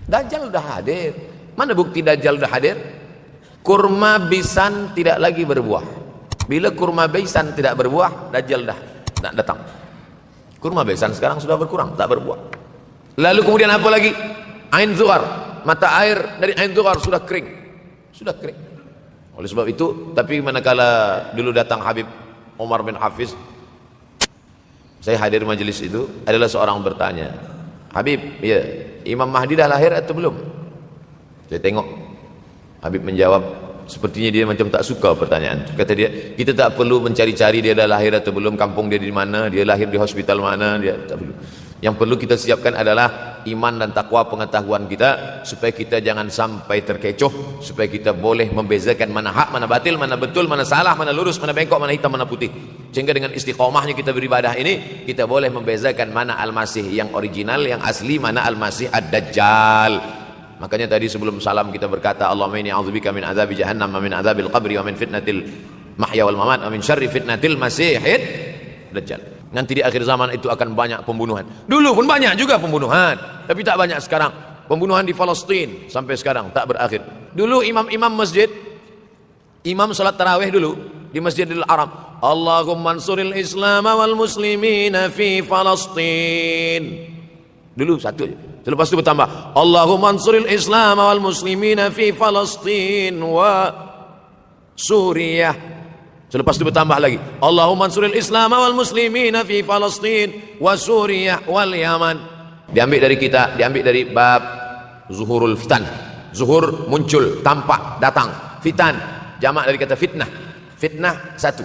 Dajjal udah hadir. Mana bukti Dajjal udah hadir? Kurma bisan tidak lagi berbuah. Bila kurma bisan tidak berbuah, Dajjal dah datang. Kurma bisan sekarang sudah berkurang, tak berbuah. Lalu kemudian apa lagi? Ain Zuhar, mata air dari Ain Zuhar sudah kering. Sudah kering. Oleh sebab itu, tapi manakala dulu datang Habib Umar bin Hafiz, saya hadir majelis itu, adalah seorang bertanya, Habib, ya, Imam Mahdi dah lahir atau belum? Saya tengok, Habib menjawab, sepertinya dia macam tak suka pertanyaan. Kata dia, kita tak perlu mencari-cari dia dah lahir atau belum, kampung dia di mana, dia lahir di hospital mana, dia tak perlu. Yang perlu kita siapkan adalah iman dan takwa pengetahuan kita, supaya kita jangan sampai terkecoh, supaya kita boleh membezakan mana hak, mana batil, mana betul, mana salah, mana lurus, mana bengkok, mana hitam, mana putih. Sehingga dengan istiqomahnya kita beribadah ini, kita boleh membezakan mana Al-Masih yang original, yang asli, mana Al-Masih Ad-Dajjal. Makanya tadi sebelum salam kita berkata, Allahumma inni a'udzubika min azabi jahannam wa min azabil qabri wa min fitnatil mahya wal mamat wa min syarri fitnatil masihid dajjal. Nanti di akhir zaman itu akan banyak pembunuhan. Dulu pun banyak juga pembunuhan, tapi tak banyak sekarang. Pembunuhan di Palestina sampai sekarang tak berakhir. Dulu imam-imam masjid, imam salat tarawih dulu di Masjidil Haram, Allahumma ansuril Islam wal muslimina fi Palestina. Dulu satu aja. Selepas itu bertambah, Allahumma ansuril Islam wal muslimina fi Palestina wa Suriah. Selepas itu bertambah lagi, Allahumma ansuril Islam wal muslimina fi Palestina wa Suriah wal Yaman. Diambil dari kita, diambil dari bab zuhurul fitan. Zuhur muncul, tampak, datang. Fitan jamak dari kata fitnah. Fitnah satu,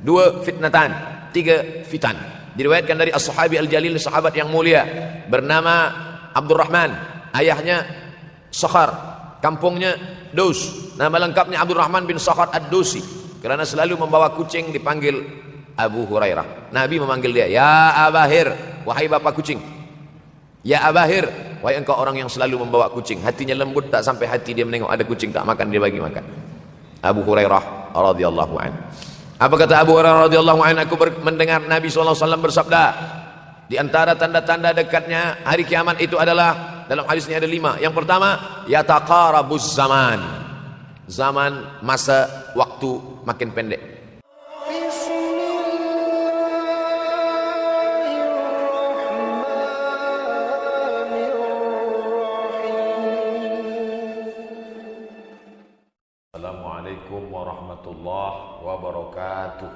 dua fitnatan, tiga fitan. Diriwayatkan dari as-sahabi al-jalil, sahabat yang mulia bernama Abdurrahman, ayahnya Sakhar, kampungnya Daus. Nama lengkapnya Abdurrahman bin Sakhar ad-Dausi. Kerana selalu membawa kucing dipanggil Abu Hurairah. Nabi memanggil dia, ya Abahir, wahai bapak kucing. Ya Abahir, wahai engkau orang yang selalu membawa kucing. Hatinya lembut tak sampai hati dia menengok ada kucing tak makan, dia bagi makan. Abu Hurairah radhiyallahu anhu. Apa kata Abu Hurairah radhiyallahu anhu? Aku mendengar Nabi SAW bersabda, di antara tanda-tanda dekatnya hari kiamat itu adalah, dalam hadisnya ada 5. Yang pertama, yataqarabuz zaman. Zaman, masa, waktu makin pendek. Assalamualaikum warahmatullahi wabarakatuh.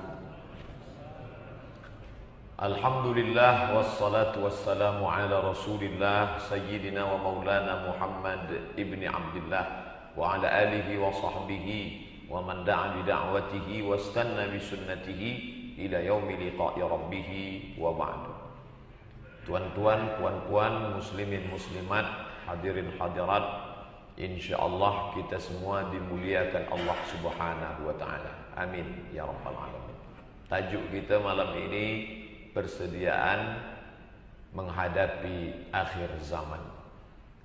Alhamdulillah wassalatu wassalamu ala Rasulillah sayyidina wa maulana Muhammad ibni Abdullah wa ala alihi wa sahbihi wa man da'a bi da'watihi wa istanna bi sunnatihi ila yaumi liqa'i rabbih wa ba'du. Tuan-tuan, puan-puan, muslimin muslimat, hadirin hadirat, insyaallah kita semua dimuliakan Allah Subhanahu wa taala. Amin ya rabbal alamin. Tajuk kita malam ini, persediaan menghadapi akhir zaman.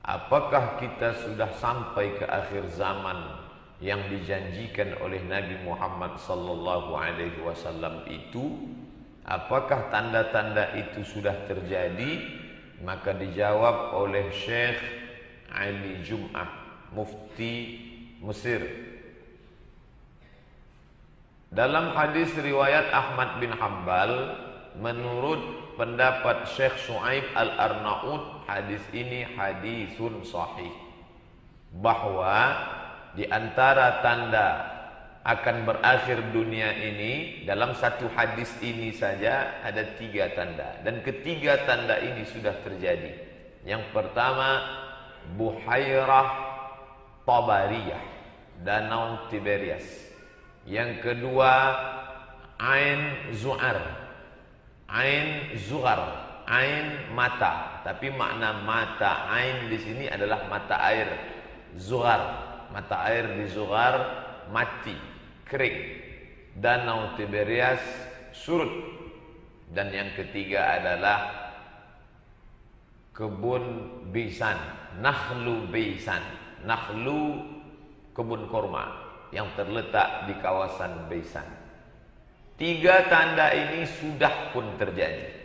Apakah kita sudah sampai ke akhir zaman yang dijanjikan oleh Nabi Muhammad sallallahu alaihi wasallam itu? Apakah tanda-tanda itu sudah terjadi? Maka dijawab oleh Syekh Ali Jum'ah, mufti Mesir. Dalam hadis riwayat Ahmad bin Hanbal, menurut pendapat Syekh Shu'aib Al-Arnaud, hadis ini hadisun sahih, bahwa di antara tanda akan berakhir dunia ini, dalam satu hadis ini saja ada 3 tanda, dan ketiga tanda ini sudah terjadi. Yang pertama, Buhairah Tabariyah, Danau Tiberias. Yang kedua, Ain Zu'ar, Ain Zuhar, Ain mata, tapi makna mata Ain di sini adalah mata air. Zuhar, mata air di Zuhar mati, kering. Danau Tiberias surut. Dan yang ketiga adalah kebun Beisan, Nakhlu Beisan. Nakhlu kebun korma yang terletak di kawasan Beisan. 3 tanda ini sudah pun terjadi.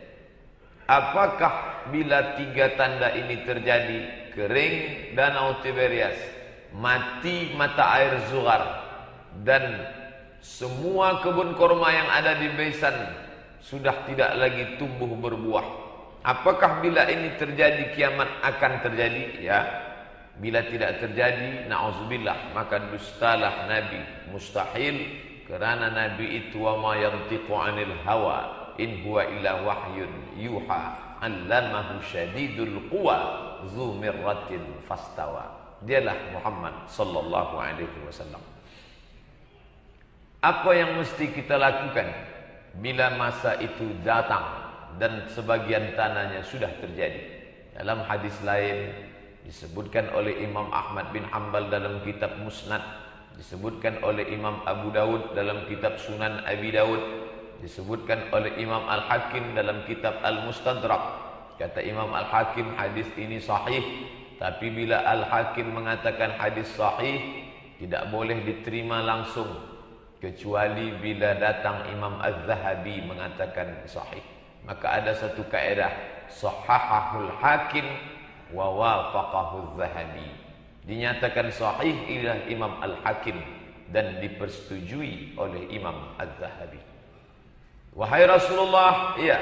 Apakah bila 3 tanda ini terjadi kering danau Tiberias, mati mata air Zuhar, dan semua kebun korma yang ada di Baisan sudah tidak lagi tumbuh berbuah. Apakah bila ini terjadi kiamat akan terjadi? Ya. Bila tidak terjadi, na'udzubillah, maka dustalah Nabi. Mustahil, kerana Nabi itu wa ma yantiqu 'anil hawa in huwa illa wahyun yuha 'allamahu syadidul quwa dzu mirratin fastawa. Dialah Muhammad sallallahu alaihi wasallam. Apa yang mesti kita lakukan bila masa itu datang dan sebagian tanahnya sudah terjadi? Dalam hadis lain disebutkan oleh Imam Ahmad bin Hanbal dalam kitab Musnad, disebutkan oleh Imam Abu Dawud dalam kitab Sunan Abi Dawud, disebutkan oleh Imam Al-Hakim dalam kitab Al-Mustadrak. Kata Imam Al-Hakim, hadis ini sahih. Tapi bila Al-Hakim mengatakan hadis sahih, tidak boleh diterima langsung, kecuali bila datang Imam Az-Zahabi mengatakan sahih. Maka ada satu kaedah, sahahahul hakim wa wafaqahu Az-Zahabi. Dinyatakan sahih oleh Imam Al-Hakim dan dipersetujui oleh Imam Az-Zahabi. Wahai Rasulullah, ya,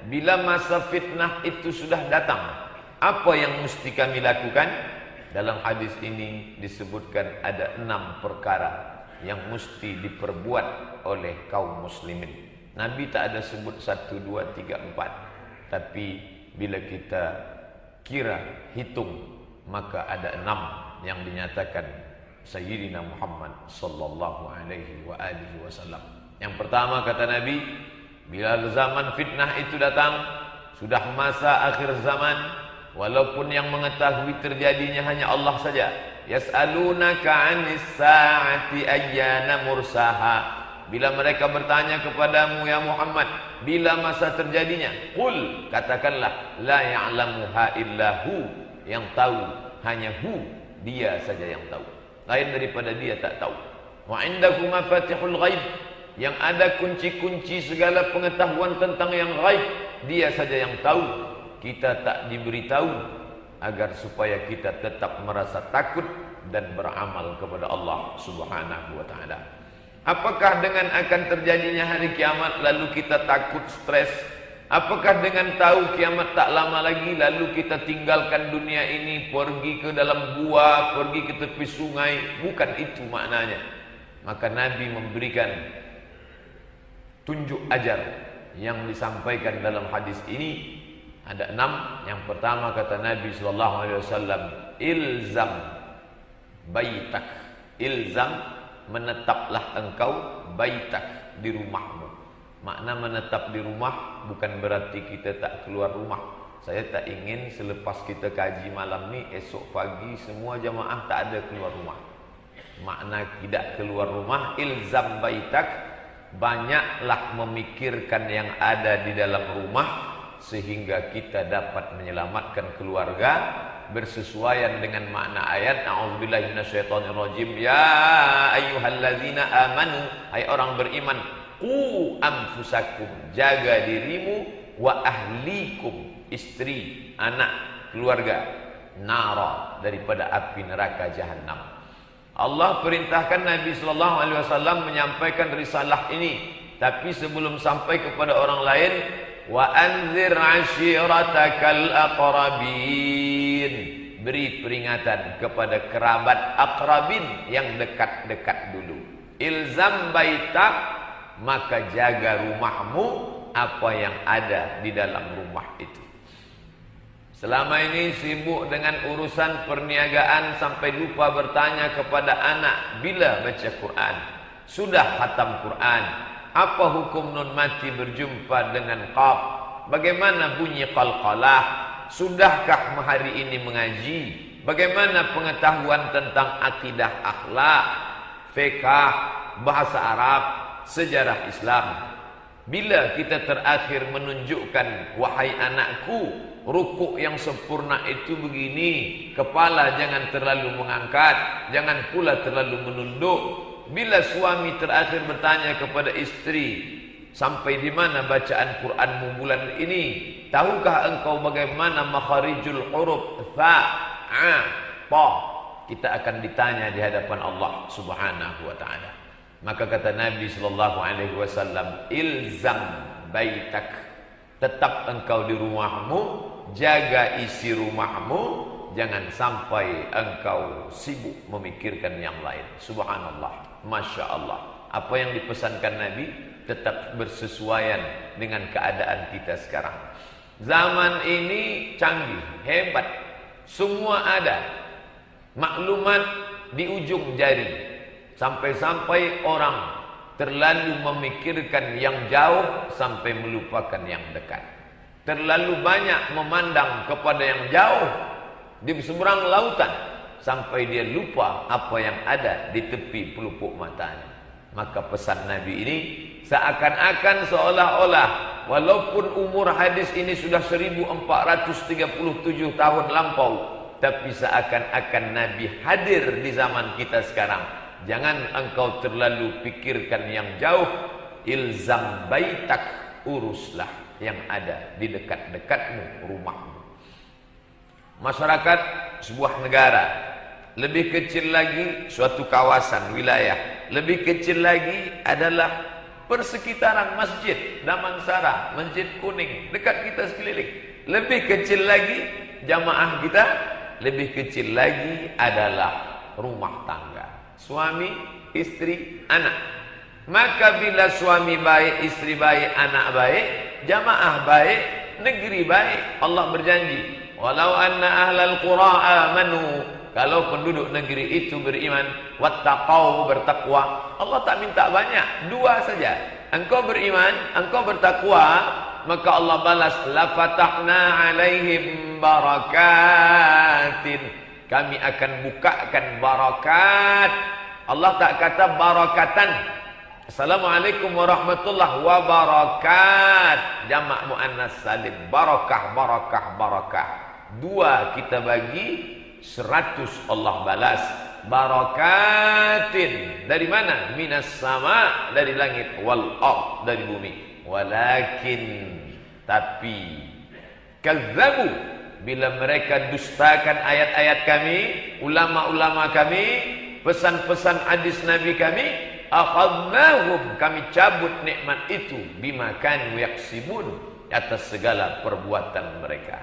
bila masa fitnah itu sudah datang, apa yang mesti kami lakukan? Dalam hadis ini disebutkan ada 6 perkara yang mesti diperbuat oleh kaum muslimin. Nabi tak ada sebut 1, 2, 3, 4. Tapi bila kita kira, hitung, maka ada 6 yang dinyatakan Sayyidina Muhammad sallallahu alaihi wa alihi wasallam. Yang pertama kata Nabi, bila zaman fitnah itu datang, sudah masa akhir zaman, walaupun yang mengetahui terjadinya hanya Allah saja. Yas'alunaka 'anis sa'ati ayyana mursaha. Bila mereka bertanya kepadamu ya Muhammad, bila masa terjadinya? Qul, katakanlah, la ya'lamuha illa hu. Yang tahu hanya hu, dia saja yang tahu. Lain daripada dia tak tahu. Wa 'indahu mafatihul ghaib. Yang ada kunci-kunci segala pengetahuan tentang yang ghaib, dia saja yang tahu. Kita tak diberitahu agar supaya kita tetap merasa takut dan beramal kepada Allah Subhanahu wa taala. Apakah dengan akan terjadinya hari kiamat lalu kita takut, stres? Apakah dengan tahu kiamat tak lama lagi lalu kita tinggalkan dunia ini, pergi ke dalam gua, pergi ke tepi sungai? Bukan itu maknanya. Maka Nabi memberikan tunjuk ajar yang disampaikan dalam hadis ini. Ada 6. Yang pertama kata Nabi sallallahu alaihi wasallam, ilzam baitak. Ilzam, menetaplah engkau, baitak, di rumahmu. Makna menetap di rumah bukan berarti kita tak keluar rumah. Saya tak ingin selepas kita kaji malam ni, esok pagi semua jamaah tak ada keluar rumah. Makna tidak keluar rumah, ilzam baitak, banyaklah memikirkan yang ada di dalam rumah sehingga kita dapat menyelamatkan keluarga bersesuaian dengan makna ayat. A'udzubillahi minasyaitonirrajim. Ya ayyuhallazina amanu, hai orang beriman, qu anfusakum, jaga dirimu, wa ahlikum, istri, anak, keluarga, nara, daripada api neraka jahanam. Allah perintahkan Nabi sallallahu alaihi wasallam menyampaikan risalah ini, tapi sebelum sampai kepada orang lain, wa anzir ashiratakal aqrabin, beri peringatan kepada kerabat aqrabin yang dekat-dekat dulu. Ilzam baitak, maka jaga rumahmu, apa yang ada di dalam rumah itu. Selama ini sibuk dengan urusan perniagaan sampai lupa bertanya kepada anak bila baca Quran. Sudah khatam Quran, apa hukum nun mati berjumpa dengan qaf? Bagaimana bunyi qalqalah? Sudahkah hari ini mengaji? Bagaimana pengetahuan tentang akidah, akhlak, fiqh, bahasa Arab, sejarah Islam? Bila kita terakhir menunjukkan, wahai anakku, rukuk yang sempurna itu begini, kepala jangan terlalu mengangkat, jangan pula terlalu menunduk. Bila suami terakhir bertanya kepada istri, sampai di mana bacaan Quranmu bulan ini? Tahukah engkau bagaimana makharijul huruf fa, apa? Kita akan ditanya di hadapan Allah Subhanahu wa taala. Maka kata Nabi sallallahu alaihi wasallam, ilzam baitak. Tetap engkau di rumahmu, jaga isi rumahmu, jangan sampai engkau sibuk memikirkan yang lain. Subhanallah, Masya Allah. Apa yang dipesankan Nabi tetap bersesuaian dengan keadaan kita sekarang. Zaman ini canggih, hebat, semua ada. Maklumat di ujung jari. Sampai-sampai orang terlalu memikirkan yang jauh sampai melupakan yang dekat. Terlalu banyak memandang kepada yang jauh di seberang lautan sampai dia lupa apa yang ada di tepi pelupuk matanya. Maka pesan Nabi ini seakan-akan seolah-olah walaupun umur hadis ini sudah 1437 tahun lampau, tapi seakan-akan Nabi hadir di zaman kita sekarang. Jangan engkau terlalu pikirkan yang jauh. Ilzam baitak, uruslah yang ada di dekat-dekatmu, rumahmu. Masyarakat sebuah negara, lebih kecil lagi suatu kawasan, wilayah, lebih kecil lagi adalah persekitaran masjid Damansara, Masjid Kuning, dekat kita sekeliling. Lebih kecil lagi jamaah kita, lebih kecil lagi adalah rumah tangga. Suami, istri, anak. Maka bila suami baik, istri baik, anak baik, jamaah baik, negeri baik, Allah berjanji, walau anna ahlal qura amanu, kalau penduduk negeri itu beriman, wattaqau, bertakwa, Allah tak minta banyak, 2 saja. Engkau beriman, engkau bertakwa, maka Allah balas, la fatahna alaihim barakatin, kami akan bukakan barakat. Allah tak kata barakatan. Assalamualaikum warahmatullahi wabarakatuh. Jamak muannas salim. Barakah, barakah, barakah. 2 kita bagi, 100 Allah balas. Barakatin. Dari mana? Minas sama, dari langit. Wal ard, dari bumi. Walakin, tapi kazzabu, bila mereka dustakan ayat-ayat kami, ulama-ulama kami, pesan-pesan hadis Nabi kami, akhadnahum, kami cabut nikmat itu, bima kanu yaksibun, atas segala perbuatan mereka.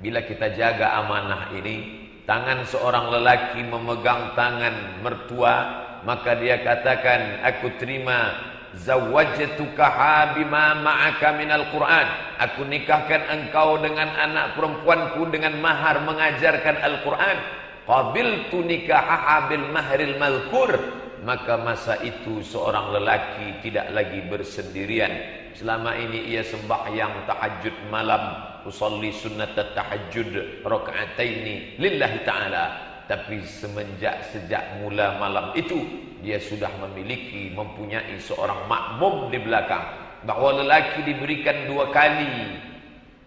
Bila kita jaga amanah ini, tangan seorang lelaki memegang tangan mertua, maka dia katakan, aku terima zawwajtukaha bima ma'aka minal Qur'an, aku nikahkan engkau dengan anak perempuanku dengan mahar mengajarkan Al-Quran. Qabiltu nikahaha bil mahril madhkur, maka masa itu seorang lelaki tidak lagi bersendirian. Selama ini ia sembahyang tahajud malam, usolli sunnat tahajud rakaataini lillahi ta'ala. Tapi sejak mula malam itu, dia sudah mempunyai seorang makmum di belakang. Bahawa lelaki diberikan 2 kali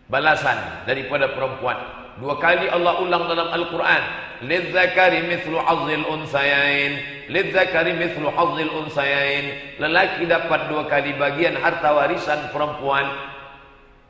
balasan daripada perempuan. 2 kali Allah ulang dalam Al-Quran. Lidzakari mithlu hazzil unsayain. Lidzakari mithlu hazzil unsayain. Lelaki dapat 2 kali bagian harta warisan perempuan.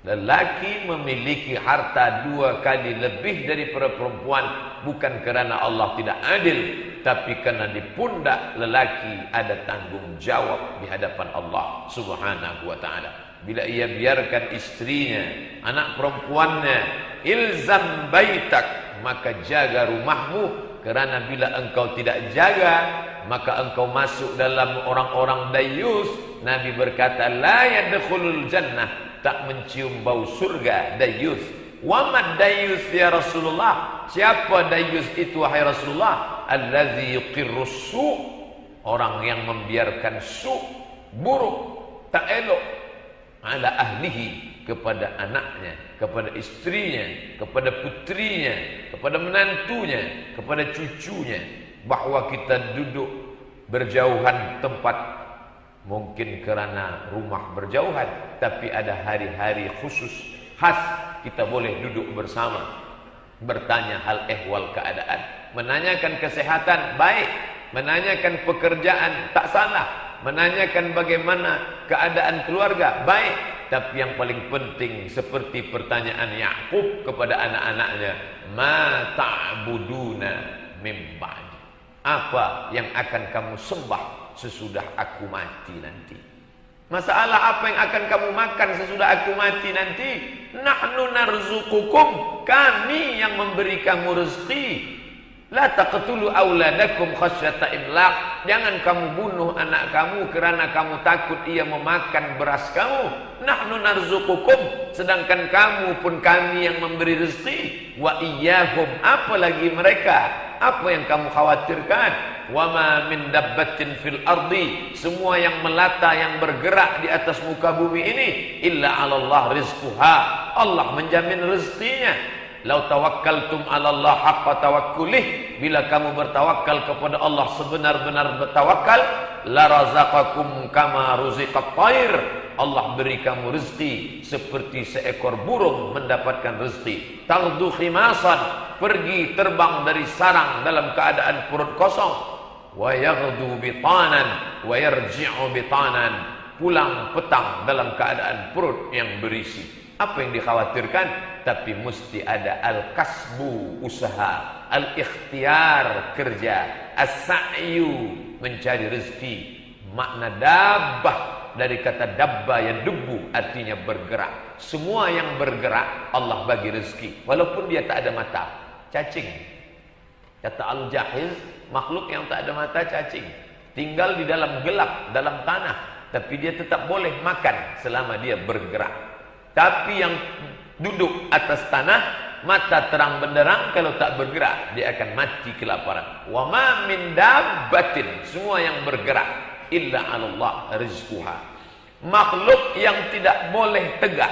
Lelaki memiliki harta 2 kali lebih daripada perempuan, bukan kerana Allah tidak adil, tapi kerana di pundak lelaki ada tanggung jawab di hadapan Allah Subhanahu wa taala. Bila ia biarkan istrinya, anak perempuannya, ilzam baitak, maka jaga rumahmu, kerana bila engkau tidak jaga, maka engkau masuk dalam orang-orang dayus. Nabi berkata, la yadkhulul jannah, tak mencium bau surga, dayus. Wa mad dayus ya Rasulullah? Siapa dayus itu wahai Rasulullah? Allazi yuqirrus su', orang yang membiarkan su', buruk, tak elok, ala ahlihi, kepada anaknya, kepada istrinya, kepada putrinya, kepada menantunya, kepada cucunya. Bahwa kita duduk berjauhan tempat, mungkin kerana rumah berjauhan, tapi ada hari-hari khusus khas kita boleh duduk bersama, bertanya hal ehwal keadaan, menanyakan kesehatan baik, menanyakan pekerjaan tak salah, menanyakan bagaimana keadaan keluarga baik, Tapi yang paling penting seperti pertanyaan Yakub kepada anak-anaknya, ma ta'buduna min ba'di. Apa yang akan kamu sembah sesudah aku mati nanti? Masalah apa yang akan kamu makan sesudah aku mati nanti? Nahnu narzuqukum, kami yang memberi kamu rezeki. La taqtulu auladakum khasyata imlaq. Jangan kamu bunuh anak kamu kerana kamu takut ia memakan beras kamu. Nahnu narzuqukum, sedangkan kamu pun kami yang memberi rezeki. Wa iyyahum, apalagi mereka. Apa yang kamu khawatirkan? Wa ma min dabbatin fil ardi, semua yang melata yang bergerak di atas muka bumi ini, illa 'ala Allah rizquha, Allah menjamin rezekinya. Lau tawakkaltum 'ala Allah haqqa tawakkulih, bila kamu bertawakal kepada Allah sebenar-benar bertawakal, la razaqakum kama ruziqat thair, Allah beri kamu rezeki seperti seekor burung mendapatkan rezeki. Taghdu khimasan, pergi terbang dari sarang dalam keadaan perut kosong. Wa yaghdu bitanan wa yarji'u bitanan, pulang petang dalam keadaan perut yang berisi. Apa yang dikhawatirkan? Tapi mesti ada al-kasbu, usaha, al-ikhtiar, kerja, as-sa'yu, mencari rezeki. Makna dabbah dari kata dabba yang debu, artinya bergerak. Semua yang bergerak Allah bagi rezeki, walaupun dia tak ada mata. Cacing, kata Al-Jahiz, makhluk yang tak ada mata cacing, tinggal di dalam gelap, dalam tanah, tapi dia tetap boleh makan selama dia bergerak. Tapi yang duduk atas tanah, mata terang benderang, kalau tak bergerak dia akan mati kelaparan. Wa ma min dabbatin, semua yang bergerak, illa 'ala Allah rizquha. Makhluk yang tidak boleh tegak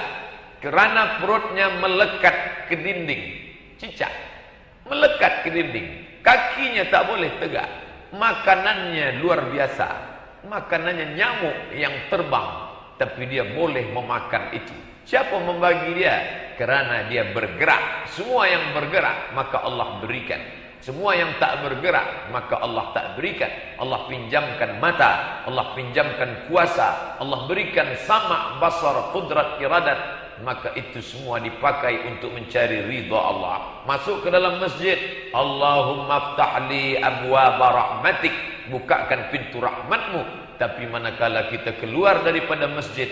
kerana perutnya melekat ke dinding, cicak melekat ke dinding, kakinya tak boleh tegak, makanannya luar biasa, makanannya nyamuk yang terbang, tapi dia boleh memakan itu. Siapa membagi dia? Kerana dia bergerak. Semua yang bergerak maka Allah berikan. Semua yang tak bergerak maka Allah tak berikan. Allah pinjamkan mata, Allah pinjamkan kuasa, Allah berikan sama, basar, qudrat, iradat. Maka itu semua dipakai untuk mencari ridha Allah. Masuk ke dalam masjid, Allahumma aftahli abwaba rahmatik, bukakan pintu rahmatmu. Tapi manakala kita keluar daripada masjid,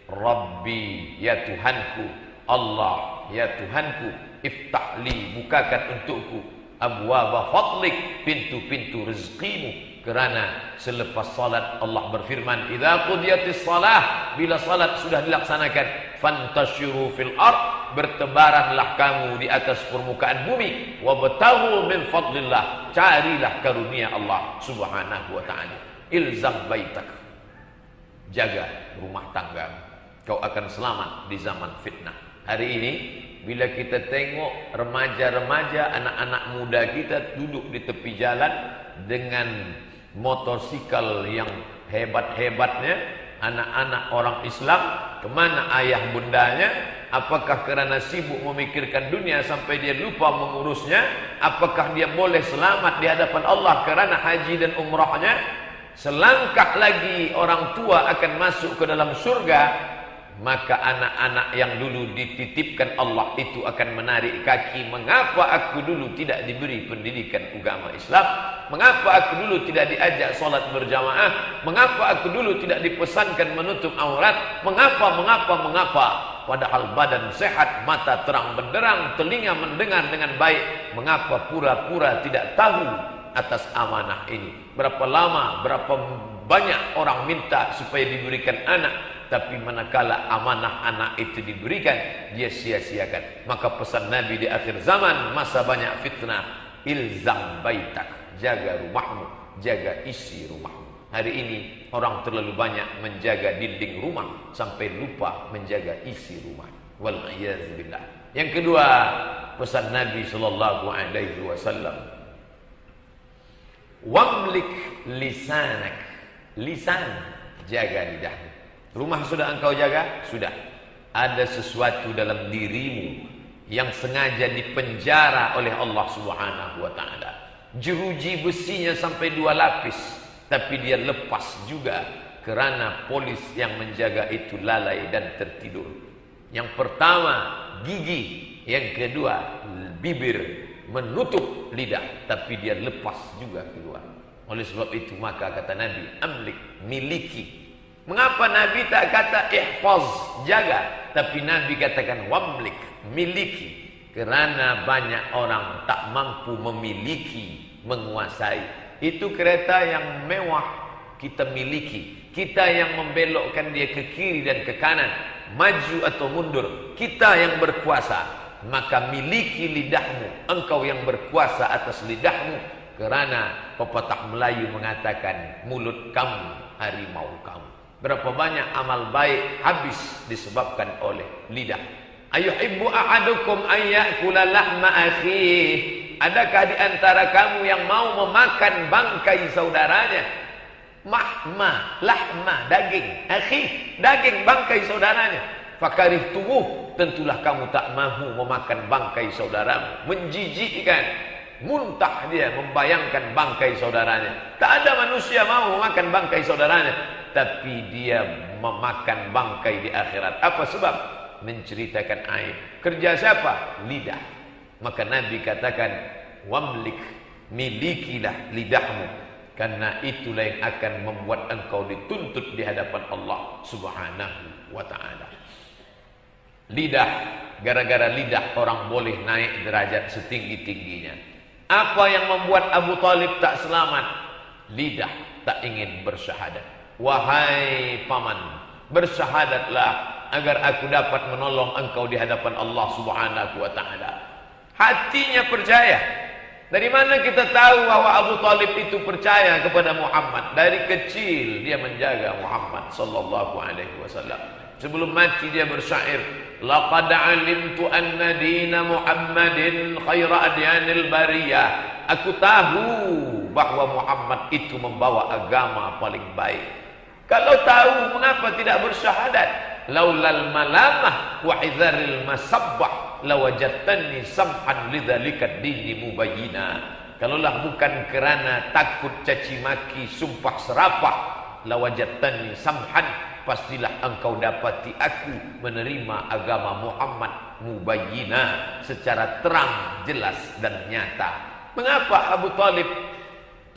Rabbi, ya Tuhanku, Allah, ya Tuhanku, iftahli, bukakan untukku, abwaba fadlik, pintu-pintu rezekimu. Kerana selepas salat Allah berfirman, idza qudiyatis salah, bila salat sudah dilaksanakan, fantashiru fil ard, bertebaranlah kamu di atas permukaan bumi, wabtaghu min fadlillah, carilah karunia Allah subhanahu wa ta'ala. Ilzam baitak, jaga rumah tangga, kau akan selamat di zaman fitnah. Hari ini bila kita tengok remaja-remaja, anak-anak muda kita duduk di tepi jalan dengan motorsikal yang hebat-hebatnya, anak-anak orang Islam, kemana ayah bundanya? Apakah kerana sibuk memikirkan dunia sampai dia lupa mengurusnya? Apakah dia boleh selamat di hadapan Allah kerana haji dan umrahnya? Selangkah lagi orang tua akan masuk ke dalam surga. Maka anak-anak yang dulu dititipkan Allah itu akan menarik kaki. Mengapa aku dulu tidak diberi pendidikan agama Islam? Mengapa aku dulu tidak diajak solat berjamaah? Mengapa aku dulu tidak dipesankan menutup aurat? Mengapa? Padahal badan sehat, mata terang benderang, telinga mendengar dengan baik. Mengapa pura-pura tidak tahu atas amanah ini? Berapa lama, berapa banyak orang minta supaya diberikan anak, tapi manakala amanah anak itu diberikan, dia sia-siakan. Maka pesan Nabi di akhir zaman, masa banyak fitnah, ilzam baitak, jaga rumahmu, jaga isi rumahmu. Hari ini orang terlalu banyak menjaga dinding rumah sampai lupa menjaga isi rumah. Wal'iyadzubillah. Yang kedua, pesan Nabi sallallahu alaihi wasallam, wamlik lisanak, lisan, jaga lidahmu. Rumah sudah engkau jaga? Sudah. Ada sesuatu dalam dirimu yang sengaja dipenjara oleh Allah Subhanahu wa ta'ala. Jeruji besinya sampai 2 lapis, tapi dia lepas juga Karena polis yang menjaga itu lalai dan tertidur. Yang pertama gigi, yang kedua bibir menutup lidah, tapi dia lepas juga keluar. Oleh sebab itu maka kata Nabi, amlik, miliki. Mengapa Nabi tak kata ihfaz, jaga, tapi Nabi katakan wamlik, miliki. Karena banyak orang tak mampu memiliki, menguasai. Itu kereta yang mewah kita miliki. Kita yang membelokkan dia ke kiri dan ke kanan, maju atau mundur. Kita yang berkuasa. Maka miliki lidahmu, engkau yang berkuasa atas lidahmu. Karena pepatah Melayu mengatakan mulut kamu harimau kamu. Berapa banyak amal baik habis disebabkan oleh lidah. Ayuhibbu ahadukum ayyakula lahma akhih. Adakah di antara kamu yang mau memakan bangkai saudaranya? Mahma, lahma, daging, akhih, daging bangkai saudaranya. Fakarihtumu, tentulah kamu tak mahu memakan bangkai saudaramu. Menjijikkan, muntah dia membayangkan bangkai saudaranya. Tak ada manusia mau memakan bangkai saudaranya, tapi dia memakan bangkai di akhirat. Apa sebab? Menceritakan aib. Kerja siapa? Lidah. Maka Nabi katakan, wamlik, milikilah lidahmu. Karena itulah yang akan membuat engkau dituntut di hadapan Allah Subhanahu wa ta'ala. Lidah, gara-gara lidah orang boleh naik derajat setinggi-tingginya. Apa yang membuat Abu Talib tak selamat? Lidah tak ingin bersyahadat. Wahai paman, bersyahadatlah agar aku dapat menolong engkau di hadapan Allah Subhanahu wa ta'ala. Hatinya percaya. Dari mana kita tahu bahwa Abu Talib itu percaya kepada Muhammad? Dari kecil dia menjaga Muhammad sallallahu alaihi wasallam. Sebelum mati dia bersyair, laqad alimtu anna dina Muhammadin khaira adyanil bariyah. Aku tahu bahwa Muhammad itu membawa agama paling baik. Kalau tahu, mengapa tidak bersyahadat? Laulal malamah wa hidharil masabbah lawajadtani samhan lidzalika dini mubayyina. Kalaulah bukan kerana takut caci maki, sumpah serapah, lawajadtani samhan, pastilah engkau dapati aku menerima agama Muhammad mubayyina, secara terang, jelas dan nyata. Mengapa Abu Talib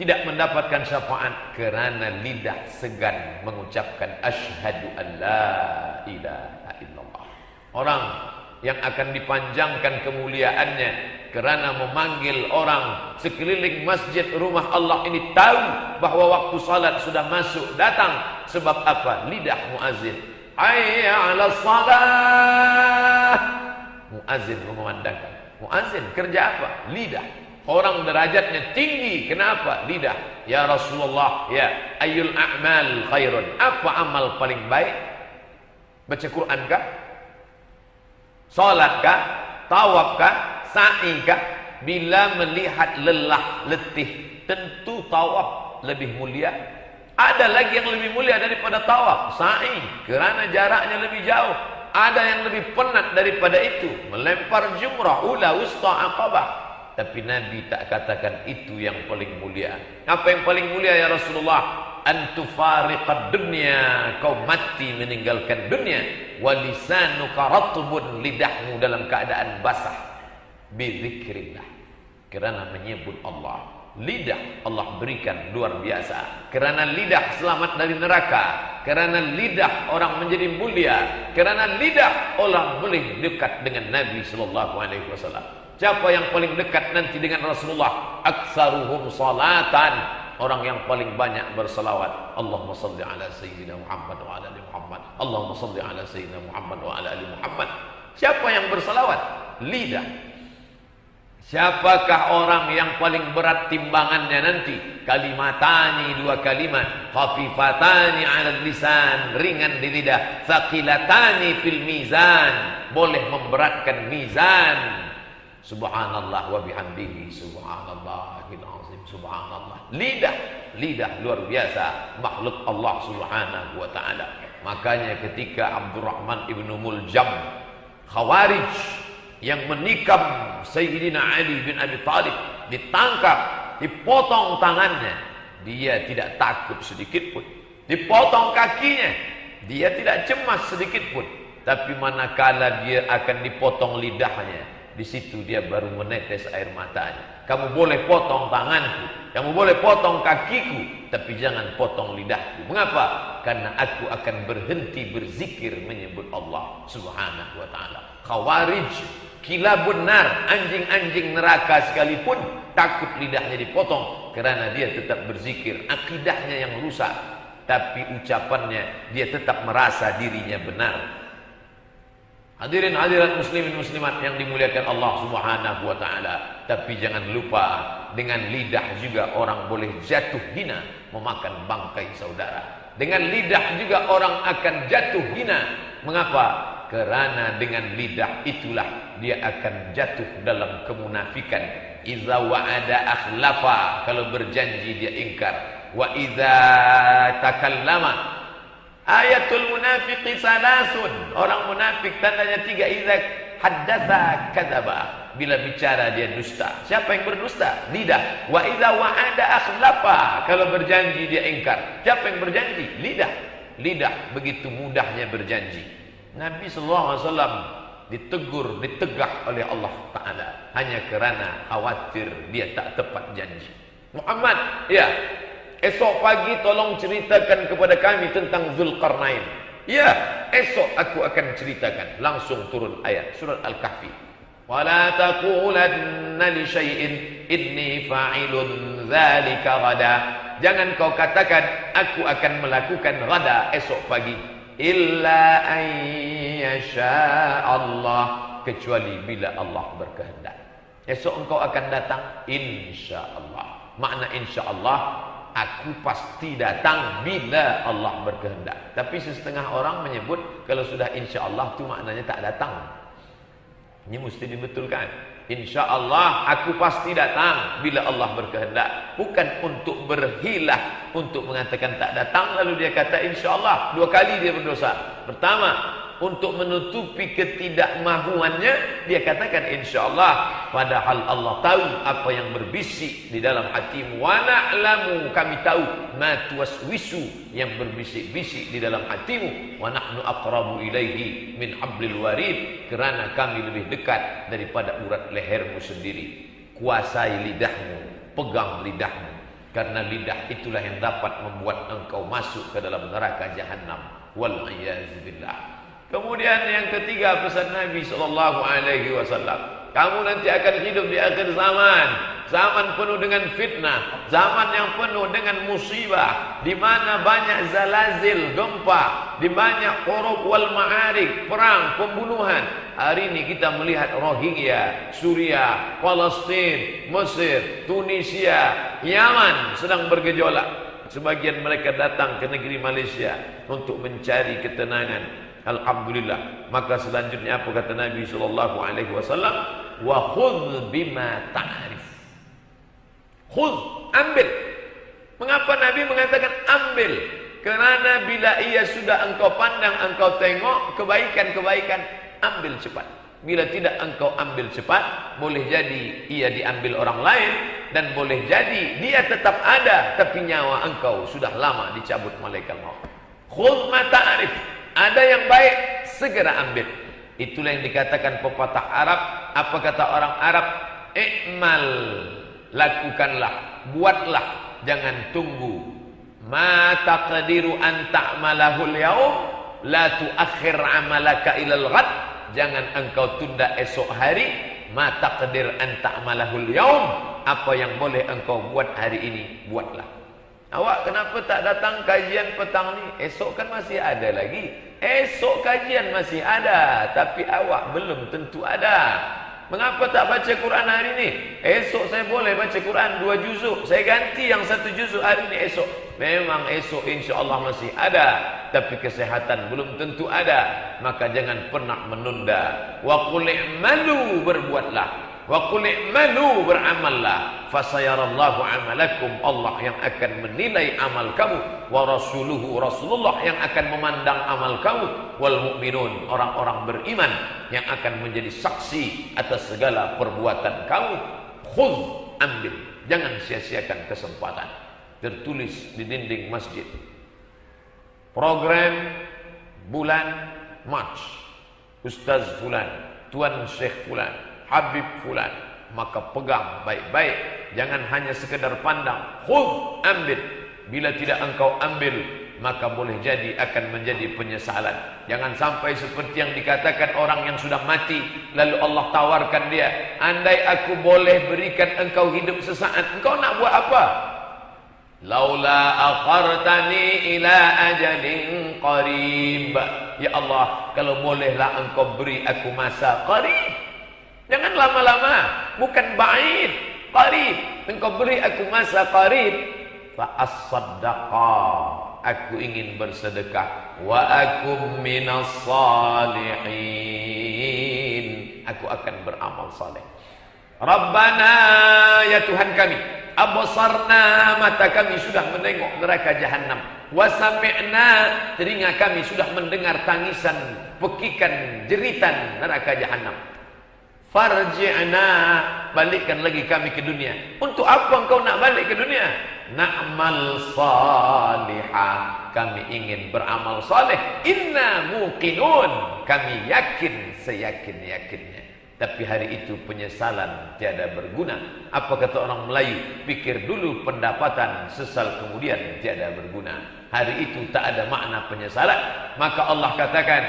tidak mendapatkan syafaat? Kerana lidah segan mengucapkan asyhadu an la ilaha illallah. Orang yang akan dipanjangkan kemuliaannya kerana memanggil orang sekeliling masjid rumah Allah ini tahu bahwa waktu salat sudah masuk datang. Sebab apa? Lidah muazzin. Hayya 'alas salah. Muazzin mengumandangkan. Muazzin kerja apa? Lidah. Orang derajatnya tinggi. Kenapa? Lidah. Ya Rasulullah, ya ayyul a'mal khairun. Apa amal paling baik? Baca Quran kah? Salat kah? Tawaf kah? Sa'i kah? Bila melihat lelah, letih, tentu tawaf lebih mulia. Ada lagi yang lebih mulia daripada tawaf, sa'i, kerana jaraknya lebih jauh. Ada yang lebih penat daripada itu, melempar jumrah, ula, wusta, aqabah. Tapi Nabi tak katakan itu yang paling mulia. Apa yang paling mulia ya Rasulullah? Antufariqad dunya, kau mati meninggalkan dunia. Walisanuka ratbun, lidahmu dalam keadaan basah. Bizikrillah, kerana menyebut Allah. Lidah Allah berikan luar biasa. Kerana lidah selamat dari neraka. Kerana lidah orang menjadi mulia. Kerana lidah orang boleh dekat dengan Nabi SAW. Siapa yang paling dekat nanti dengan Rasulullah? Aktsaruhum salatan, orang yang paling banyak bersalawat. Allahumma salli ala sayyidina Muhammad wa ala ali Muhammad. Allahumma salli ala sayyidina Muhammad wa ala ali Muhammad. Siapa yang bersalawat? Lidah. Siapakah orang yang paling berat timbangannya nanti? Kalimatani, dua kalimat. Khafifatani ala lisan, ringan di lidah. Thaqilatani fil mizan, boleh memberatkan mizan. Subhanallah wa bihamdihi, subhanallahil azim, subhanallah. Lidah luar biasa, makhluk Allah Subhanahu wa ta'ala. Makanya ketika Abdurrahman ibnu Muljam, Khawarij yang menikam Sayyidina Ali bin Abi Thalib, ditangkap, dipotong tangannya, dia tidak takut sedikit pun. dipotong kakinya, dia tidak cemas sedikit pun. Tapi manakala dia akan dipotong lidahnya, di situ dia baru menetes air matanya. Kamu boleh potong tanganku, kamu boleh potong kakiku, tapi jangan potong lidahku. Mengapa? Karena aku akan berhenti berzikir menyebut Allah Subhanahu wa ta'ala. Khawarij, kilabun nar, anjing-anjing neraka sekalipun takut lidahnya dipotong karena dia tetap berzikir. Akidahnya yang rusak, tapi ucapannya dia tetap merasa dirinya benar. Hadirin hadirat muslimin muslimat yang dimuliakan Allah Subhanahu wa ta'ala. Tapi jangan lupa, dengan lidah juga orang boleh jatuh hina memakan bangkai saudara. Dengan lidah juga orang akan jatuh hina. Mengapa? Karena dengan lidah itulah dia akan jatuh dalam kemunafikan. Iza wa'ada akhlafa, kalau berjanji dia ingkar. Wa iza takallama, ayatul munafiqi salasun, orang munafik tandanya 3. Iza haddatsa kadzaba, bila bicara dia dusta. Siapa yang berdusta? Lidah. Wa idza wa'ada akhlafa, kalau berjanji dia ingkar. Siapa yang berjanji? Lidah. Lidah begitu mudahnya berjanji. Nabi sallallahu alaihi wasallam ditegur, ditegah oleh Allah taala hanya kerana khawatir dia tak tepat janji. Muhammad, ya, esok pagi tolong ceritakan kepada kami tentang Zulkarnain. Ya, esok aku akan ceritakan. Langsung turun ayat surat Al-Kahfi. Wala taqulanna li syai'in inni fa'ilun dzalika ghada. Jangan kau katakan aku akan melakukan ghada, esok pagi. Illa ayyasha Allah, kecuali bila Allah berkehendak. Esok engkau akan datang insyaallah. Makna insyaallah, aku pasti datang bila Allah berkehendak. Tapi setengah orang menyebut kalau sudah insyaallah itu maknanya tak datang. Ini mesti dibetulkan. InsyaAllah aku pasti datang bila Allah berkehendak. Bukan untuk berhilah, untuk mengatakan tak datang lalu dia kata insyaAllah. 2 kali dia berdosa. Pertama, untuk menutupi ketidakmahuannya dia katakan insyaallah, padahal Allah tahu apa yang berbisik di dalam hatimu. Wa na'lamu, kami tahu ma tuwaswisu, yang berbisik-bisik di dalam hatimu. Wa nahnu aqrabu ilaihi min hablil warid, kerana kami lebih dekat daripada urat lehermu sendiri. Kuasai lidahmu, pegang lidahmu, karena lidah itulah yang dapat membuat engkau masuk ke dalam neraka jahanam. Wal a'yazubillah. Kemudian yang ketiga pesan Nabi SAW, kamu nanti akan hidup di akhir zaman, zaman penuh dengan fitnah, zaman yang penuh dengan musibah, di mana banyak zalazil, gempa, di banyak huruf wal ma'arik, perang, pembunuhan. Hari ini kita melihat Rohingya, Suriah, Palestina, Mesir, Tunisia, Yaman sedang bergejolak. Sebagian mereka datang ke negeri Malaysia untuk mencari ketenangan. Alhamdulillah. Maka selanjutnya apa kata Nabi sallallahu alaihi wasallam? Wa khudh bima ta'rif. Khudh, ambil. Mengapa Nabi mengatakan ambil? Kerana bila ia sudah engkau pandang, engkau tengok kebaikan-kebaikan, ambil cepat. Bila tidak engkau ambil cepat, boleh jadi ia diambil orang lain, dan boleh jadi dia tetap ada tapi nyawa engkau sudah lama dicabut malaikat maut. Khudh ma ta'rif. Ada yang baik, segera ambil. Itulah yang dikatakan pepatah Arab. Apa kata orang Arab? I'mal, lakukanlah, buatlah, jangan tunggu. Ma taqdiru an ta'malahul yaum, la tuakhir amalaka ilal ghad. Jangan engkau tunda esok hari. Ma taqdir an ta'malahul yaum, apa yang boleh engkau buat hari ini, buatlah. Awak kenapa tak datang kajian petang ni? Esok kan masih ada lagi. Esok kajian masih ada, tapi awak belum tentu ada. Mengapa tak baca Quran hari ini? Esok saya boleh baca Quran 2 juzuk. Saya ganti yang 1 juzuk hari ini esok. Memang esok insya-Allah masih ada, tapi kesehatan belum tentu ada. Maka jangan pernah menunda. Wa qul i'malu, berbuatlah. Wa qul i'malu, beramallah. Fasayarallahu amalakum, Allah yang akan menilai amal kamu. Wa rasuluhu, Rasulullah yang akan memandang amal kamu. Wal mu'minun, orang-orang beriman yang akan menjadi saksi atas segala perbuatan kamu. Khudh, ambil, jangan sia-siakan kesempatan. Tertulis di dinding masjid, program bulan Mac, Ustaz Fulan, Tuan Syekh Fulan, Habib Fulan, maka pegang baik-baik, jangan hanya sekedar pandang. Khudh, ambil. Bila tidak engkau ambil, maka boleh jadi akan menjadi penyesalan. Jangan sampai seperti yang dikatakan orang yang sudah mati, lalu Allah tawarkan dia, andai aku boleh berikan engkau hidup sesaat, engkau nak buat apa? Laula akhartani ila ajalin qarib. Ya Allah, kalau bolehlah engkau beri aku masa qarib. Jangan lama-lama, bukan ba'id, qarib. Engkau beri aku masa qarib. Fa as-saddaqa, aku ingin bersedekah. Wa akum minas salihin, aku akan beramal saleh. Rabbana, ya Tuhan kami, absarna, mata kami sudah menengok neraka jahanam. Wa sami'na, telinga kami sudah mendengar tangisan, pekikan, jeritan neraka jahanam. Farji'na, balikkan lagi kami ke dunia. Untuk apa engkau nak balik ke dunia? Na'mal salihah, kami ingin beramal saleh. Inna muqinun, kami yakin seyakin-yakinnya. Tapi hari itu penyesalan tiada berguna. Apa kata orang Melayu? Pikir dulu pendapatan, sesal kemudian tiada berguna. Hari itu tak ada makna penyesalan. Maka Allah katakan,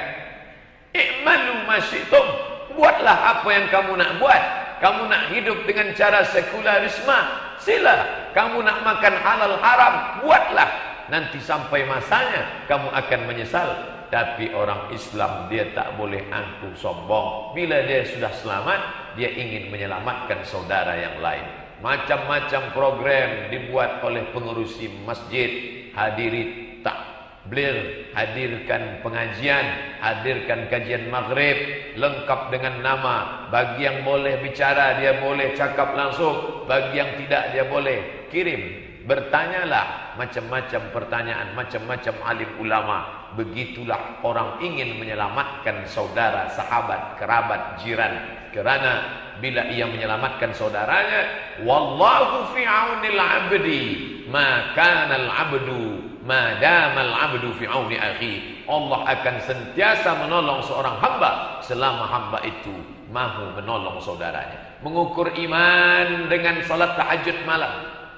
i'malu ma syi'tum, buatlah apa yang kamu nak buat. Kamu nak hidup dengan cara sekularisme, sila. Kamu nak makan halal haram, buatlah. Nanti sampai masanya kamu akan menyesal. Tapi orang Islam dia tak boleh angkuh sombong. Bila dia sudah selamat, dia ingin menyelamatkan saudara yang lain. Macam-macam program dibuat oleh pengurusi masjid. Hadiri takbir, hadirkan pengajian, hadirkan kajian maghrib, lengkap dengan nama. Bagi yang boleh bicara, dia boleh cakap langsung. Bagi yang tidak, dia boleh kirim. Bertanyalah macam-macam pertanyaan, macam-macam alim ulama. Begitulah orang ingin menyelamatkan saudara, sahabat, kerabat, jiran. Kerana bila ia menyelamatkan saudaranya, wallahu fi aunil abdi ma kana al abdu ma dama al abdu fi auni akhi. Allah akan sentiasa menolong seorang hamba selama hamba itu mahu menolong saudaranya. Mengukur iman dengan salat tahajud malam,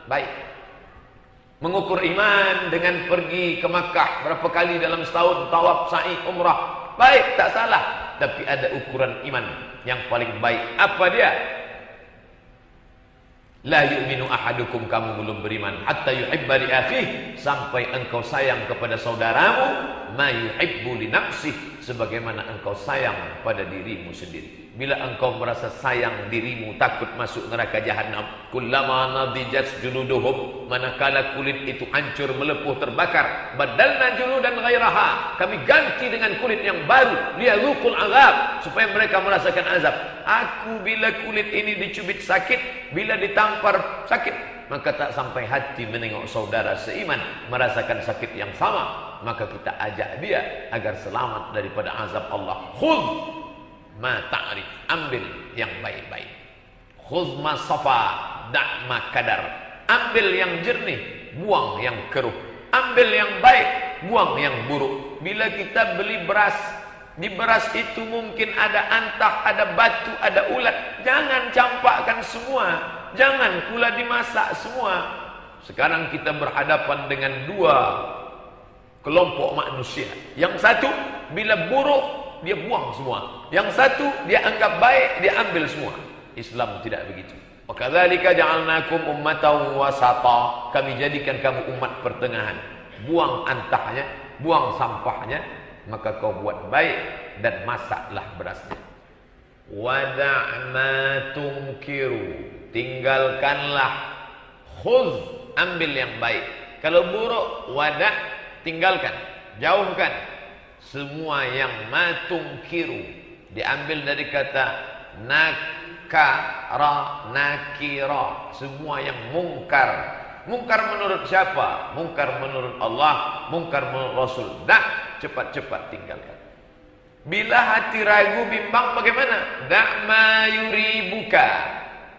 baik. Mengukur iman dengan pergi ke Makkah berapa kali dalam setahun, tawaf, sa'i, umrah, baik, tak salah. Tapi ada ukuran iman yang paling baik. Apa dia? La yu'minu ahadukum, kamu belum beriman, hatta yuhibba li akhihi, sampai engkau sayang kepada saudaramu, ma yuhibbu li nafsihi, sebagaimana engkau sayang pada dirimu sendiri. Bila engkau merasa sayang dirimu, takut masuk neraka jahanam, kullama nadijat juluduhum, manakala kulit itu hancur, melepuh, terbakar, badalna juludan ghairaha, kami ganti dengan kulit yang baru, liyadzuqul azab, supaya mereka merasakan azab. Aku bila kulit ini dicubit sakit, bila ditampar sakit, maka tak sampai hati menengok saudara seiman merasakan sakit yang sama. Maka kita ajak dia agar selamat daripada azab Allah. Khudh ma ta'rif, ambil yang baik-baik. Khudh ma safa, da' ma kadar, ambil yang jernih, buang yang keruh. Ambil yang baik, buang yang buruk. Bila kita beli beras, di beras itu mungkin ada antah, ada batu, ada ulat. Jangan campakkan semua, jangan pula dimasak semua. Sekarang kita berhadapan dengan dua kelompok manusia. Yang satu bila buruk dia buang semua, yang satu dia anggap baik, dia ambil semua. Islam tidak begitu. Wa kadzalika ja'alnakum ummatan wasata, kami jadikan kamu umat pertengahan. Buang antahnya, buang sampahnya, maka kau buat baik dan masaklah berasnya. Wada' ma tunkiru, tinggalkanlah. Khudh, ambil yang baik. Kalau buruk, wada', tinggalkan, jauhkan. Semua yang matungkiru diambil dari kata nakara, nakira, semua yang mungkar. Mungkar menurut siapa? Mungkar menurut Allah, mungkar menurut Rasul. Dah, cepat-cepat tinggalkan. Bila hati ragu, bimbang, bagaimana? Da' ma yuribuka,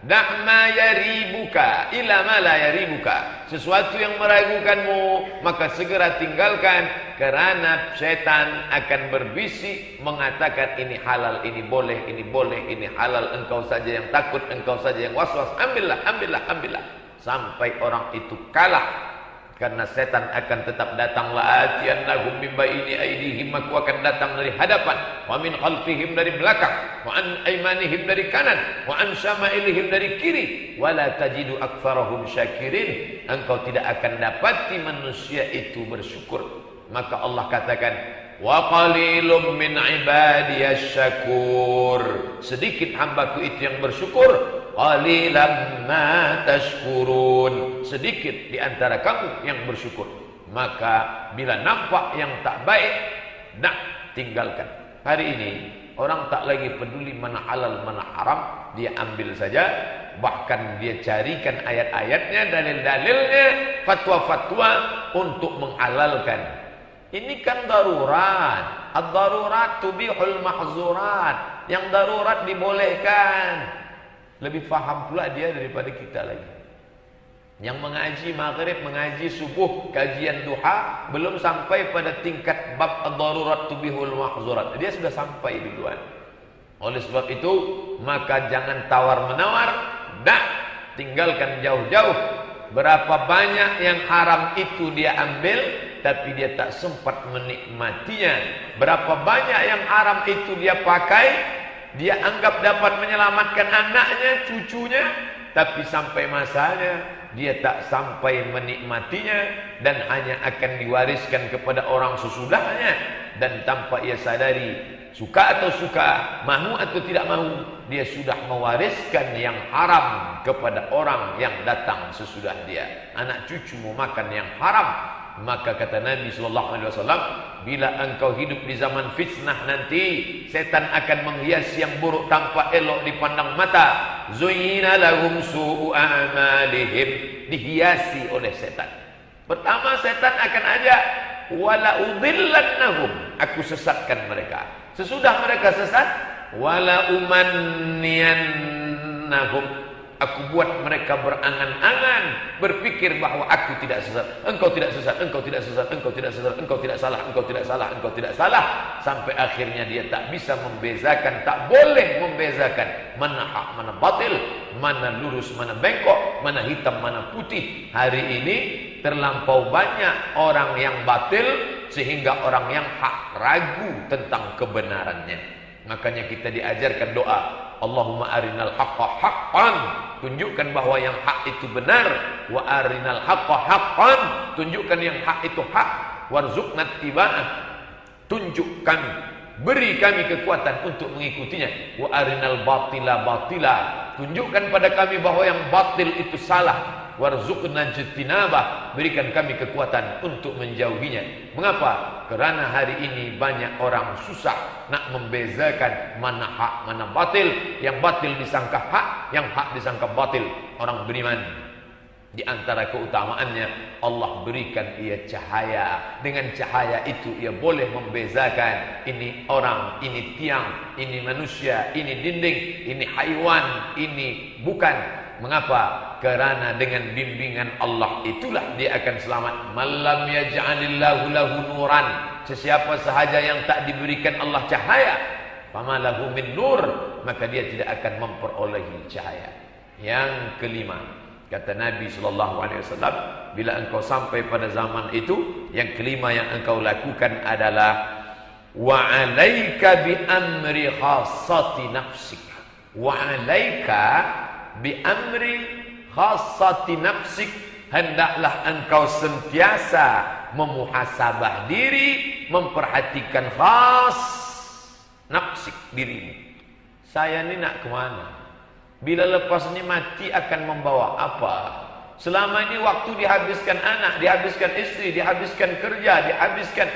Da' ma yaribuka ila ma la yaribuka. Sesuatu yang meragukanmu, maka segera tinggalkan, karena setan akan berbisik mengatakan ini halal, ini boleh, ini halal. Engkau saja yang takut, engkau saja yang was-was. Ambillah, ambillah, ambillah. Sampai orang itu kalah. Karena setan akan tetap datang, la'atiyannahum min baini aydihim, aku akan datang dari hadapan, wa min khalfihim dari belakang, wa an aymanihim dari kanan, wa an syama'ilihim dari kiri, wa la tajidu aktsarahum syakirin. Engkau tidak akan dapati manusia itu bersyukur. Maka Allah katakan, wa qalilum min ibadiyasy syakur. Sedikit hambaku itu yang bersyukur. Qalilan ma tashkurun. Sedikit di antara kamu yang bersyukur. Maka bila nampak yang tak baik, nak tinggalkan. Hari ini orang tak lagi peduli mana halal mana haram, dia ambil saja. Bahkan dia carikan ayat-ayatnya, dalil-dalilnya, fatwa-fatwa untuk menghalalkan. Ini kan darurat. Ad-darurat tubihul mahzurat. Yang darurat dibolehkan. Lebih faham pula dia daripada kita lagi. Yang mengaji maghrib, mengaji subuh, kajian duha, belum sampai pada tingkat bab ad-darurat tubihul mahzurat. Dia sudah sampai duluan. Oleh sebab itu, maka jangan tawar-menawar, tinggalkan jauh-jauh. Berapa banyak yang haram itu dia ambil, tapi dia tak sempat menikmatinya. Berapa banyak yang haram itu dia pakai, dia anggap dapat menyelamatkan anaknya, cucunya, tapi sampai masanya dia tak sampai menikmatinya, dan hanya akan diwariskan kepada orang sesudahnya. Dan tanpa ia sadari, suka atau suka, mahu atau tidak mahu, dia sudah mewariskan yang haram kepada orang yang datang sesudah dia. Anak cucumu makan yang haram. Maka kata Nabi SAW, bila engkau hidup di zaman fitnah nanti, setan akan menghias yang buruk tampak elok dipandang mata. Zuyyina lahum su'u a'malihim. Dihiasi oleh setan. Pertama setan akan ajak, wala udillannahum, aku sesatkan mereka. Sesudah mereka sesat, wala umanniyannahum, aku buat mereka berangan-angan, berpikir bahwa aku tidak sesat, engkau tidak sesat, engkau tidak sesat, engkau tidak sesat, engkau tidak salah, engkau tidak salah, engkau tidak salah. Sampai akhirnya dia tak bisa membezakan, tak boleh membezakan mana hak, mana batil, mana lurus, mana bengkok, mana hitam, mana putih. Hari ini terlampau banyak orang yang batil, sehingga orang yang hak ragu tentang kebenarannya. Makanya kita diajarkan doa, Allahumma arinal haqqa haqqan, tunjukkan bahwa yang hak itu benar. Wa arinal haqqa haqqan, tunjukkan yang hak itu hak. Warzuqna ittiba'ah, tunjuk kami, beri kami kekuatan untuk mengikutinya. Wa arinal batila batila, tunjukkan pada kami bahwa yang batil itu salah. Warzuqna ijtinabah, berikan kami kekuatan untuk menjauhinya. Mengapa? Karena hari ini banyak orang susah nak membezakan mana hak, mana batil. Yang batil disangka hak, yang hak disangka batil. Orang beriman, di antara keutamaannya, Allah berikan ia cahaya. Dengan cahaya itu ia boleh membezakan ini orang, ini tiang, ini manusia, ini dinding, ini haiwan, ini bukan. Mengapa? Karena dengan bimbingan Allah itulah dia akan selamat. Malam yaj'alillahu lahu nuran, sesiapa sahaja yang tak diberikan Allah cahaya, famalahu min nur, maka dia tidak akan memperolehi cahaya. Yang kelima, kata Nabi SAW, bila engkau sampai pada zaman itu, yang kelima yang engkau lakukan adalah wa 'alaika bi amri khassati nafsik. Wa 'alaika bi amri khassati nafsik, hendaklah engkau sentiasa memuhasabah diri, memperhatikan khas nafsik dirimu. Saya ni nak kemana? Bila lepas ni mati akan membawa apa? Selama ini waktu dihabiskan anak, dihabiskan istri, dihabiskan kerja, dihabiskan,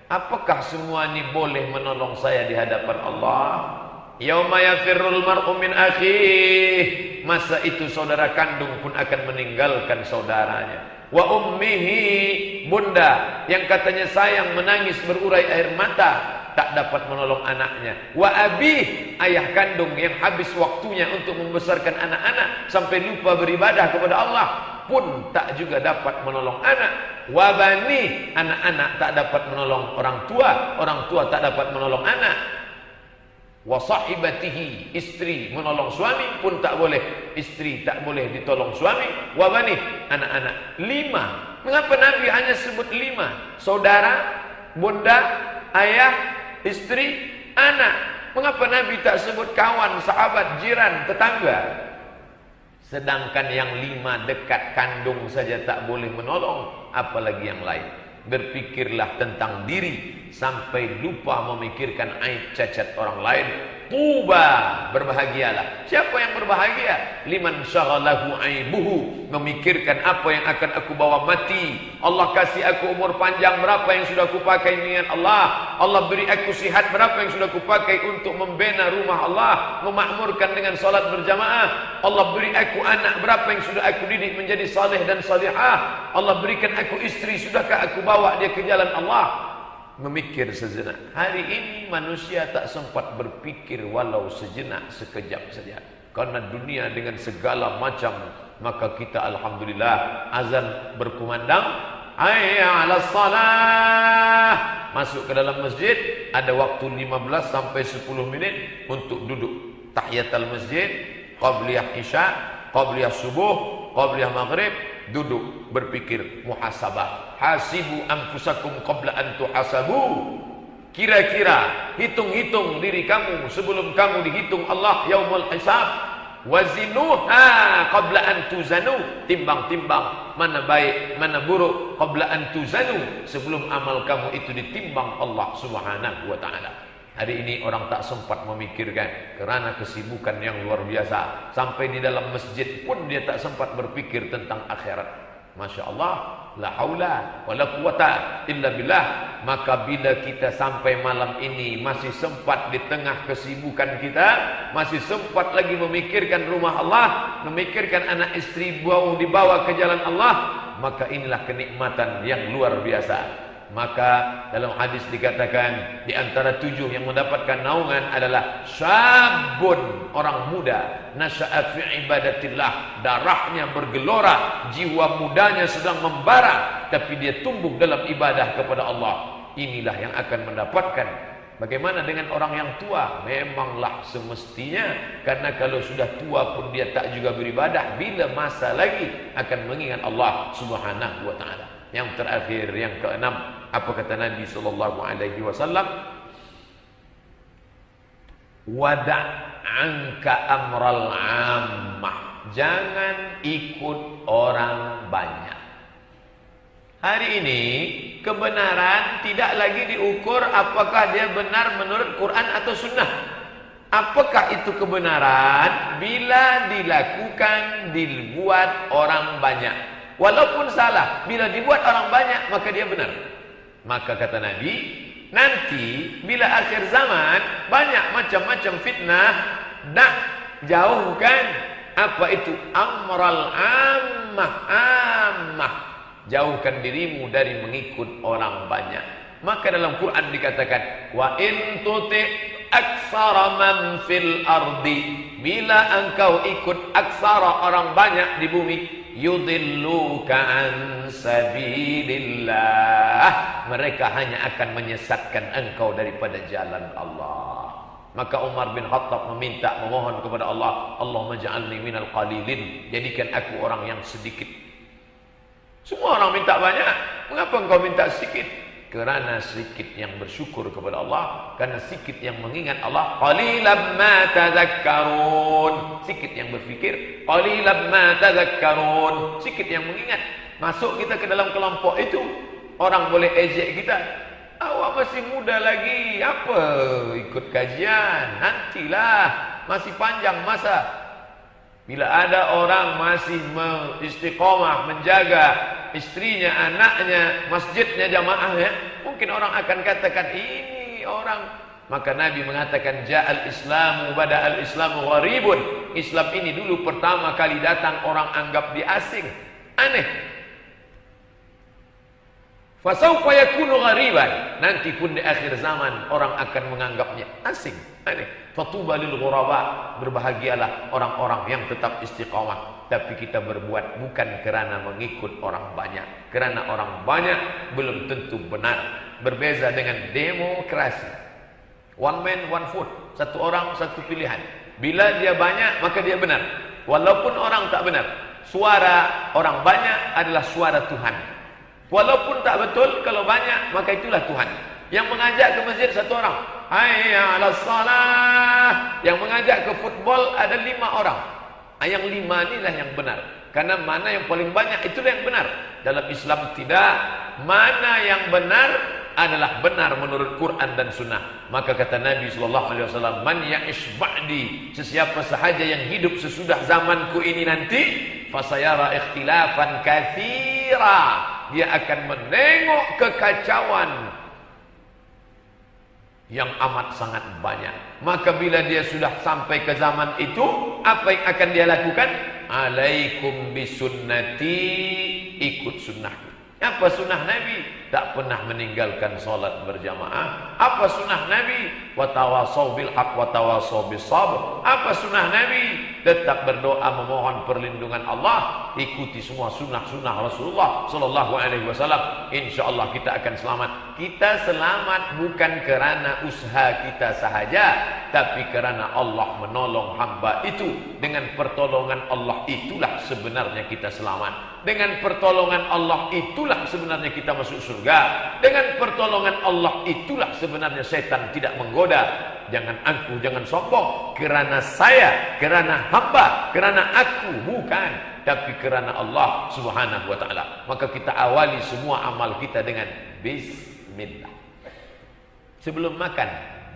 apakah semua ini boleh menolong saya di hadapan Allah? Yauma yafirrul mar'u min akhih, masa itu saudara kandung pun akan meninggalkan saudaranya. Wa ummihi, bunda yang katanya sayang menangis berurai air mata, tak dapat menolong anaknya. Wa abih, ayah kandung yang habis waktunya untuk membesarkan anak-anak sampai lupa beribadah kepada Allah pun tak juga dapat menolong anak. Wa bani, anak-anak tak dapat menolong orang tua tak dapat menolong anak. Wa sahibatihi, istri menolong suami pun tak boleh, istri tak boleh ditolong suami. Wa bani, anak-anak. 5. Mengapa Nabi hanya sebut 5? Saudara, bunda, ayah, istri, anak. Mengapa Nabi tak sebut kawan, sahabat, jiran, tetangga? Sedangkan yang 5 dekat kandung saja tak boleh menolong, apalagi yang lain. Berpikirlah tentang diri sampai lupa memikirkan aib cacat orang lain. Tuba, berbahagialah. Siapa yang berbahagia? Liman syaghalahu aibuhu, memikirkan apa yang akan aku bawa mati. Allah kasih aku umur panjang, berapa yang sudah aku pakai dengan Allah. Allah beri aku sihat, berapa yang sudah aku pakai untuk membina rumah Allah, memakmurkan dengan salat berjamaah. Allah beri aku anak, berapa yang sudah aku didik menjadi saleh dan salihah. Allah berikan aku istri, sudahkah aku bawa dia ke jalan Allah? Memikir sejenak. Hari ini manusia tak sempat berpikir walau sejenak, sekejap saja. Karena dunia dengan segala macam, maka kita alhamdulillah azan berkumandang, hayya 'alas salah. Masuk ke dalam masjid, ada waktu 15 sampai 10 menit untuk duduk tahiyatul masjid, qabliyah isya, qabliyah subuh, qabliyah maghrib, duduk berpikir muhasabah. Hasibu anfusakum qabla an tuhasabu. Kira-kira hitung-hitung diri kamu sebelum kamu dihitung Allah yaumul hisab. Wazinuha qabla an tuzanu. Timbang-timbang mana baik, mana buruk qabla an tuzanu, sebelum amal kamu itu ditimbang Allah Subhanahu wa taala. Hari ini orang tak sempat memikirkan kerana kesibukan yang luar biasa. Sampai di dalam masjid pun dia tak sempat berpikir tentang akhirat. Masya Allah, la haula wa la quwata illa billah. Maka bila kita sampai malam ini masih sempat di tengah kesibukan kita, masih sempat lagi memikirkan rumah Allah, memikirkan anak istri dibawa ke jalan Allah, maka inilah kenikmatan yang luar biasa. Maka dalam hadis dikatakan di antara 7 yang mendapatkan naungan adalah syabun, orang muda, nasya'a fi ibadatillah, darahnya bergelora, jiwa mudanya sedang membara, tapi dia tumbuh dalam ibadah kepada Allah. Inilah yang akan mendapatkan. Bagaimana dengan orang yang tua? Memanglah semestinya, karena kalau sudah tua pun dia tak juga beribadah, bila masa lagi akan mengingat Allah Subhanahu wa taala. Yang terakhir, yang keenam, apa kata Nabi sallallahu alaihi wasallam? Wada' anka amral ammah. Jangan ikut orang banyak. Hari ini kebenaran tidak lagi diukur apakah dia benar menurut Quran atau sunnah. Apakah itu kebenaran? Bila dilakukan, dibuat orang banyak. Walaupun salah, bila dibuat orang banyak maka dia benar. Maka kata Nabi, nanti bila akhir zaman banyak macam-macam fitnah, dak jauhkan apa itu amral ammah. Jauhkan dirimu dari mengikut orang banyak. Maka dalam Quran dikatakan, wa in tuti aksara man fil ardi, bila engkau ikut aksara orang banyak di bumi, yudilluka an sabilillah, mereka hanya akan menyesatkan engkau daripada jalan Allah. Maka Umar bin Khattab memohon kepada Allah, Allahumma ja'alni minal qalilin, jadikan aku orang yang sedikit. Semua orang minta banyak, mengapa engkau minta sedikit? Kerana sedikit yang bersyukur kepada Allah, karena sedikit yang mengingat Allah. Qalilan ma tadhakkarun, sedikit yang berfikir. Qalilan ma tadhakkarun, sedikit yang mengingat. Masuk kita ke dalam kelompok itu, orang boleh ejek kita. Awak masih muda lagi, apa ikut kajian? Nantilah, masih panjang masa. Bila ada orang masih istiqomah menjaga istrinya, anaknya, masjidnya, jamaahnya, mungkin orang akan katakan ini orang. Maka Nabi mengatakan ja'al islamu bada'al islamu gharibun. Islam ini dulu pertama kali datang orang anggap dia asing, aneh. Fasawfa yakunu ghariban. Nanti pun di akhir zaman orang akan menganggapnya asing, aneh. Fatuba lil ghuraba. Berbahagialah orang-orang yang tetap istiqamah. Tapi kita berbuat bukan kerana mengikut orang banyak. Kerana orang banyak belum tentu benar. Berbeza dengan demokrasi. One man, one vote. Satu orang, satu pilihan. Bila dia banyak, maka dia benar. Walaupun orang tak benar. Suara orang banyak adalah suara Tuhan. Walaupun tak betul, kalau banyak, maka itulah Tuhan. Yang mengajak ke masjid satu orang. Hayya 'alas salah. Yang mengajak ke football ada 5 orang. Yang 5 inilah yang benar. Karena mana yang paling banyak, itulah yang benar. Dalam Islam tidak. Mana yang benar adalah benar menurut Quran dan Sunnah. Maka kata Nabi SAW, Man ya'ish ba'di. Sesiapa sahaja yang hidup sesudah zamanku ini nanti, fasayara ikhtilafan katsira. Dia akan menengok kekacauan yang amat sangat banyak. Maka bila dia sudah sampai ke zaman itu, apa yang akan dia lakukan? Alaikum bisunnati, ikut sunnahku. Apa sunnah Nabi? Tak pernah meninggalkan solat berjamaah. Apa sunnah Nabi? Watawasaw bil haq watawasaw bis sabr. Apa sunnah Nabi? Tetap berdoa memohon perlindungan Allah. Ikuti semua sunnah-sunnah Rasulullah sallallahu alaihi wasallam. Insyaallah kita akan selamat. Kita selamat bukan kerana usaha kita sahaja, tapi kerana Allah menolong hamba itu. Dengan pertolongan Allah itulah sebenarnya kita selamat. Dengan pertolongan Allah itulah sebenarnya kita masuk surga. Dengan pertolongan Allah itulah sebenarnya setan tidak menggoda. Jangan angkuh, jangan sombong. Kerana saya, kerana hamba, kerana aku, bukan. Tapi kerana Allah subhanahu wa ta'ala. Maka kita awali semua amal kita dengan Bismillah. Sebelum makan,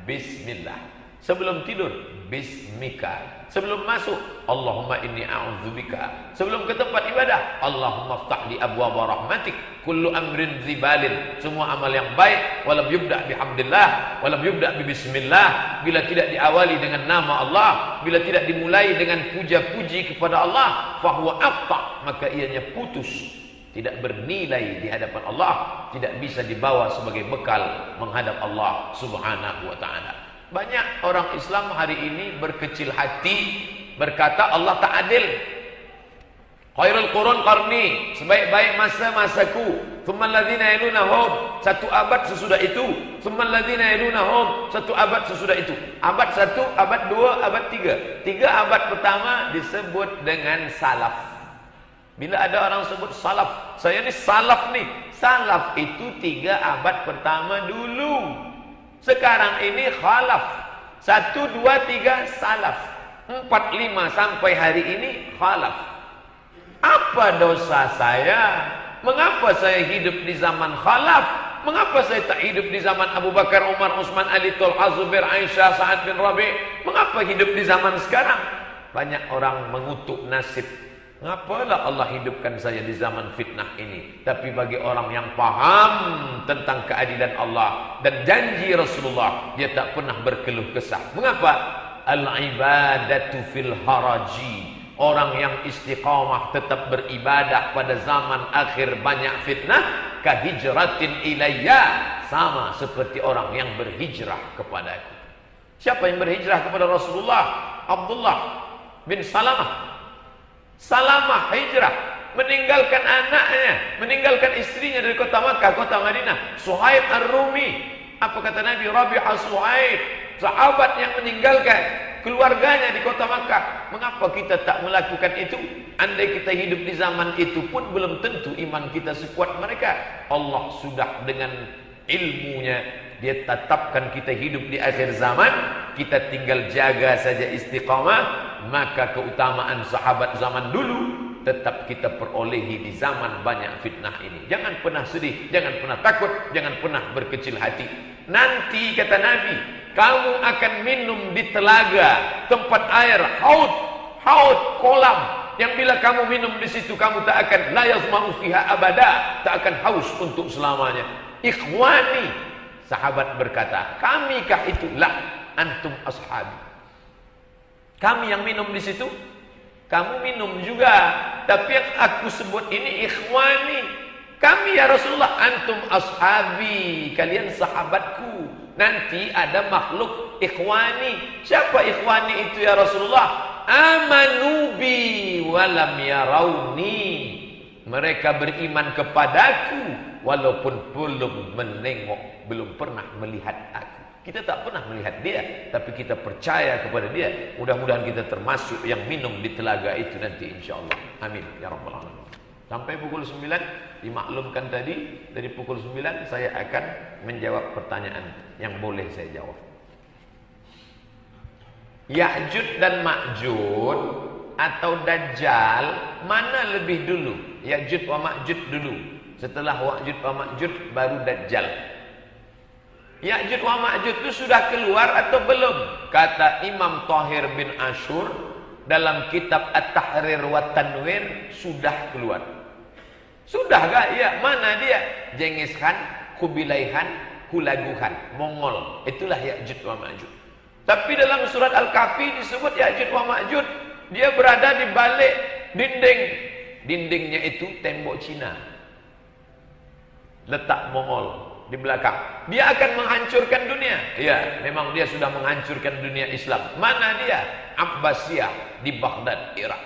Bismillah. Sebelum tidur, Bismika. Sebelum masuk, Allahumma inni a'udzubika. Sebelum ke tempat ibadah, Allahumma aftah li abwaaba rahmatik. Kullu amrin zibalin. Semua amal yang baik, walam yubda' bihamdillah, walam yubda' bi bismillah. Bila tidak diawali dengan nama Allah, bila tidak dimulai dengan puja-puji kepada Allah, fahuwa aftah, maka ianya putus, tidak bernilai di hadapan Allah, tidak bisa dibawa sebagai bekal menghadap Allah subhanahu wa ta'ala. Banyak orang Islam hari ini berkecil hati, berkata Allah tak adil. Khairul qurun qarni, sebaik-baik masa-masaku. Tsummal ladzina yalunahum, 1 abad sesudah itu. Tsummal ladzina yalunahum, 1 abad sesudah itu. Abad 1, abad 2, abad 3. 3 abad pertama disebut dengan salaf. Bila ada orang sebut salaf, saya ni salaf ni. Salaf itu 3 abad pertama dulu. Sekarang ini khalaf. 1, 2, 3 salaf. 4, 5 sampai hari ini khalaf. Apa dosa saya? Mengapa saya hidup di zaman khalaf? Mengapa saya tak hidup di zaman Abu Bakar, Umar, Utsman, Ali, Talha, Zubair, Aisyah, Sa'ad bin Rabi'? Mengapa hidup di zaman sekarang? Banyak orang mengutuk nasib. Ngapalah Allah hidupkan saya di zaman fitnah ini? Tapi bagi orang yang paham tentang keadilan Allah dan janji Rasulullah, dia tak pernah berkeluh kesah. Mengapa? Al-ibadatu fil haraji. Orang yang istiqamah tetap beribadah pada zaman akhir banyak fitnah, kahijratin ilayya, sama seperti orang yang berhijrah kepadaku. Siapa yang berhijrah kepada Rasulullah? Abdullah bin Salamah. Salamah hijrah, meninggalkan anaknya, meninggalkan istrinya dari kota Makkah, kota Madinah. Suhaib Ar-Rumi, apa kata Nabi? Rabi'ah Suhaib, sahabat yang meninggalkan keluarganya di kota Makkah. Mengapa kita tak melakukan itu? Andai kita hidup di zaman itu pun belum tentu iman kita sekuat mereka. Allah sudah dengan ilmunya, dia tetapkan kita hidup di akhir zaman. Kita tinggal jaga saja istiqamah, maka keutamaan sahabat zaman dulu tetap kita perolehi di zaman banyak fitnah ini. Jangan pernah sedih, jangan pernah takut, jangan pernah berkecil hati. Nanti kata Nabi, kamu akan minum di telaga, tempat air, haud, kolam, yang bila kamu minum di situ kamu tak akan la yazma'u fiha abada, tak akan haus untuk selamanya. Ikhwani, sahabat berkata, kamikah itu? La, antum ashabi. Kami yang minum di situ, kamu minum juga. Tapi yang aku sebut ini ikhwani. Kami ya Rasulullah, antum ashabi, kalian sahabatku. Nanti ada makhluk ikhwani. Siapa ikhwani itu ya Rasulullah? Amanu bi walam yarawni. Mereka beriman kepadaku walaupun belum menengok, belum pernah melihat aku. Kita tak pernah melihat dia, tapi kita percaya kepada dia. Mudah-mudahan kita termasuk yang minum di telaga itu nanti insyaallah. Amin ya rabbal alamin. Sampai pukul 9 dimaklumkan tadi, dari pukul 9 saya akan menjawab pertanyaan yang boleh saya jawab. Ya'jud dan Ma'jud atau Dajjal mana lebih dulu? Ya'jud wa Ma'jud dulu. Setelah Ya'jud wa Ma'jud baru Dajjal. Ya'jud wa Ma'jud itu sudah keluar atau belum? Kata Imam Thahir bin Ashur dalam kitab At-Tahrir wa Tanwir, sudah keluar. Sudah gak? Ya, mana dia? Genghis Khan, Kubilai Khan, Hulagu Khan, Mongol. Itulah Ya'jud wa Ma'jud. Tapi dalam surat Al-Kahfi disebut Ya'jud wa Ma'jud, dia berada di balik dinding. Dindingnya itu tembok Cina. Letak Mongol di belakang. Dia akan menghancurkan dunia. Ya, memang dia sudah menghancurkan dunia Islam. Mana dia? Abbasiyah di Baghdad, Irak.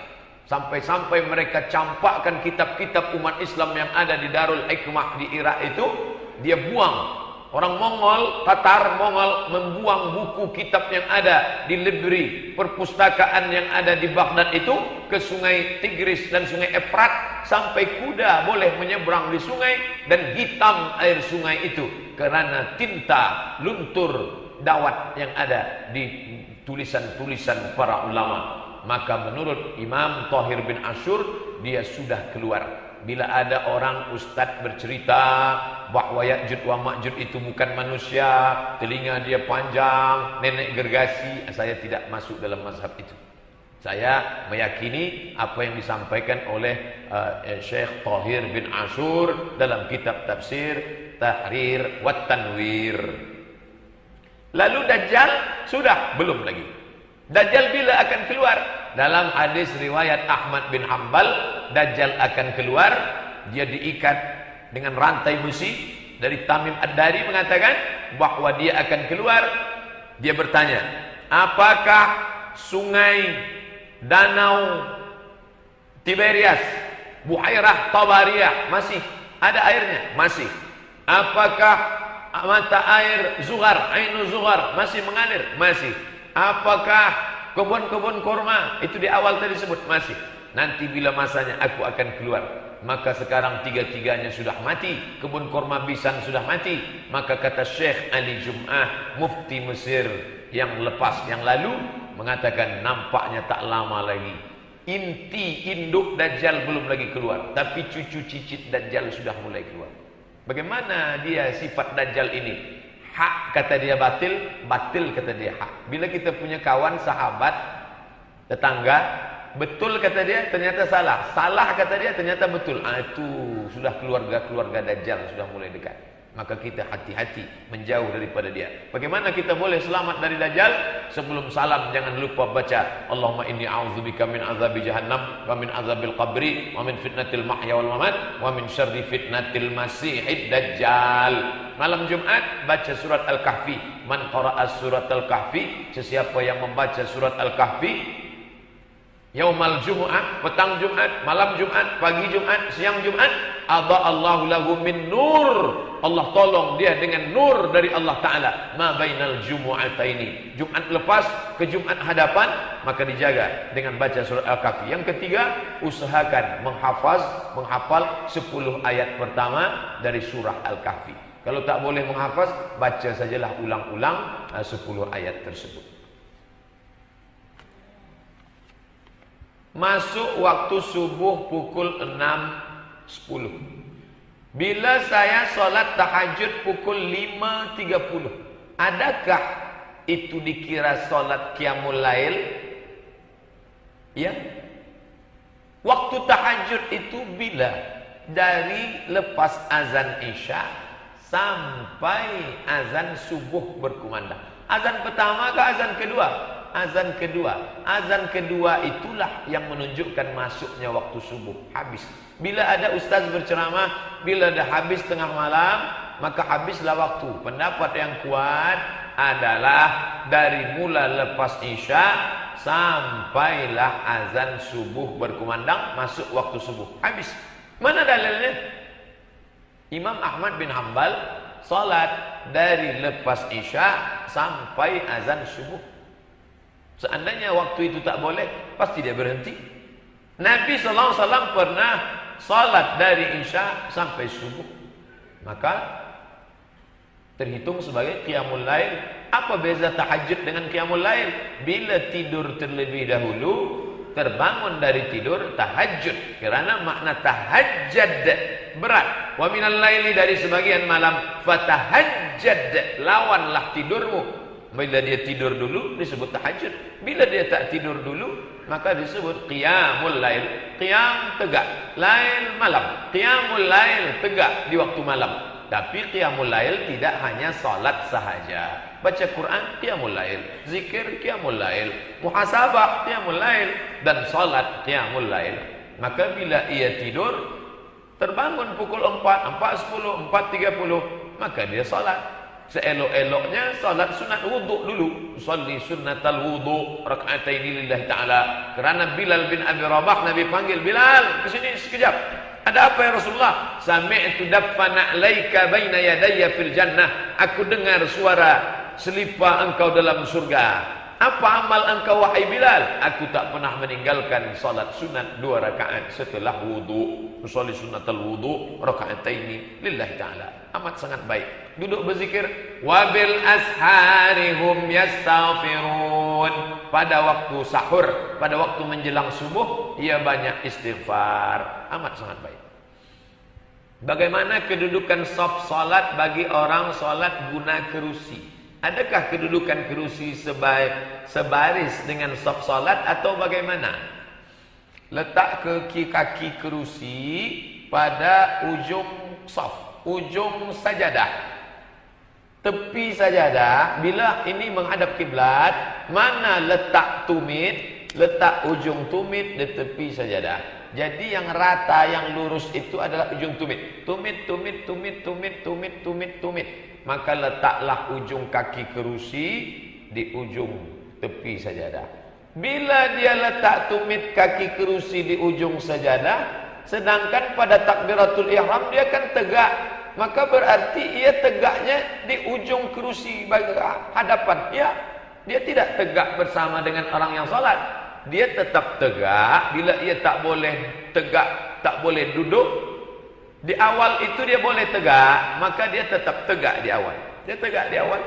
Sampai-sampai mereka campakkan kitab-kitab umat Islam yang ada di Darul Hikmah di Irak itu, dia buang. Orang Mongol, Tatar Mongol membuang buku kitab yang ada di libri perpustakaan yang ada di Baghdad itu ke sungai Tigris dan sungai Efrat, sampai kuda boleh menyeberang di sungai dan hitam air sungai itu karena tinta luntur dawat yang ada di tulisan-tulisan para ulama. Maka menurut Imam Thahir bin Ashur, dia sudah keluar. Bila ada orang ustadz bercerita bahwa Ya'jud wa Ma'jud itu bukan manusia, telinga dia panjang, nenek gergasi, saya tidak masuk dalam mazhab itu. Saya meyakini apa yang disampaikan oleh Syekh Thahir bin Ashur dalam kitab tafsir Tahrir wa Tanwir. Lalu Dajjal sudah belum lagi. Dajjal bila akan keluar? Dalam hadis riwayat Ahmad bin Hanbal, Dajjal akan keluar, dia diikat dengan rantai besi. Dari Tamim Ad-Dari mengatakan bahwa dia akan keluar. Dia bertanya, apakah sungai, danau Tiberias, Buhairah Tabariyah masih ada airnya? Masih. Apakah mata air Zuhar, Ainu Zuhar masih mengalir? Masih. Apakah kebun-kebun kurma itu di awal tadi disebut? Masih. Nanti bila masanya aku akan keluar. Maka sekarang tiga-tiganya sudah mati. Kebun kurma Bisan sudah mati. Maka kata Syekh Ali Jum'ah, mufti Mesir yang lepas yang lalu, mengatakan nampaknya tak lama lagi inti induk Dajjal belum lagi keluar, tapi cucu cicit Dajjal sudah mulai keluar. Bagaimana dia sifat Dajjal ini? Hak kata dia batil, batil kata dia hak. Bila kita punya kawan, sahabat, tetangga, betul kata dia, ternyata salah. Salah kata dia, ternyata betul. Itu sudah keluarga Dajjal sudah mulai dekat. Maka kita hati-hati menjauh daripada dia. Bagaimana kita boleh selamat dari Dajjal? Sebelum salam jangan lupa baca Allahumma inni a'udzubika min azabi jahannam wa min azabil qabri wa min fitnatil mahya wal mamat wa min syarri fitnatil masihid dajjal. Malam Jumat baca surat Al-Kahfi. Man qara'a surat Al-Kahfi, sesiapa yang membaca surat Al-Kahfi yaumal Jumu'ah, petang Jumat, malam Jumat, pagi Jumat, siang Jumat, adha'allahu lahu min nur. Allah tolong dia dengan nur dari Allah Ta'ala. Ma bainal Jumu'ataini, Jumat lepas ke Jumat hadapan, maka dijaga dengan baca surat Al-Kahfi. Yang ketiga, usahakan menghafal 10 ayat pertama dari surah Al-Kahfi. Kalau tak boleh menghafaz, baca sajalah ulang-ulang 10 ayat tersebut. Masuk waktu subuh pukul 6.10. Bila saya solat tahajud pukul 5.30, adakah itu dikira solat qiyamul lail? Ya. Waktu tahajud itu bila? Dari lepas azan Isya sampai azan subuh berkumandang. Azan pertama ke azan kedua? Azan kedua. Azan kedua itulah yang menunjukkan masuknya waktu subuh. Habis. Bila ada ustaz berceramah, bila dah habis tengah malam, maka habislah waktu. Pendapat yang kuat adalah dari mula lepas isya sampailah azan subuh berkumandang, masuk waktu subuh. Habis. Mana dalilnya? Imam Ahmad bin Hanbal salat dari lepas isya sampai azan subuh. Seandainya waktu itu tak boleh, pasti dia berhenti. Nabi SAW pernah salat dari isya sampai subuh. Maka terhitung sebagai qiyamul lail. Apa beza tahajud dengan qiyamul lail? Bila tidur terlebih dahulu, terbangun dari tidur, tahajud. Kerana makna tahajjud berat. Wa minal laili, dari sebagian malam, fatahajjad, lawanlah tidurmu. Bila dia tidur dulu disebut tahajud. Bila dia tak tidur dulu maka disebut qiyamul lail. Qiyam tegak, lail malam. Qiyamul lail tegak di waktu malam. Tapi qiyamul lail tidak hanya salat sahaja. Baca Quran qiyamul lail, zikir qiyamul lail, muhasabah qiyamul lail, dan salat qiyamul lail. Maka bila ia tidur, terbangun pukul 4, 4.10, 4.30, maka dia salat. Seelok-eloknya salat sunat wuduk dulu. Salli sunnatal wuduk raka'ataini lillahi ta'ala. Kerana Bilal bin Abi Rabah, Nabi panggil, Bilal, ke sini sekejap. Ada apa ya Rasulullah? Sami'tu daffana 'alaika baina yadayya fil jannah. Aku dengar suara selipar engkau dalam surga. Apa amal engkau wahai Bilal? Aku tak pernah meninggalkan salat sunat 2 rakaat setelah wudu. Usolli sunnatal wudu raka'ataini lillahi ta'ala. Amat sangat baik. Duduk berzikir, wabil asharihum yastaghfirun. Pada waktu sahur, pada waktu menjelang subuh, ia banyak istighfar. Amat sangat baik. Bagaimana kedudukan saf salat bagi orang salat guna kerusi? Adakah kedudukan kerusi sebaris dengan saf salat atau bagaimana? Letak kaki kerusi pada ujung saf, ujung sajadah, tepi sajadah. Bila ini menghadap kiblat, mana letak tumit, letak ujung tumit di tepi sajadah. Jadi yang rata, yang lurus itu adalah ujung tumit. Tumit. Maka letaklah ujung kaki kerusi di ujung tepi sajadah. Bila dia letak tumit kaki kerusi di ujung sajadah, sedangkan pada takbiratul ihram dia akan tegak, maka berarti ia tegaknya di ujung kerusi hadapan. Ya, dia tidak tegak bersama dengan orang yang salat. Dia tetap tegak. Bila ia tak boleh tegak, tak boleh duduk, di awal itu dia boleh tegak, maka dia tetap tegak di awal. Dia tegak di awal,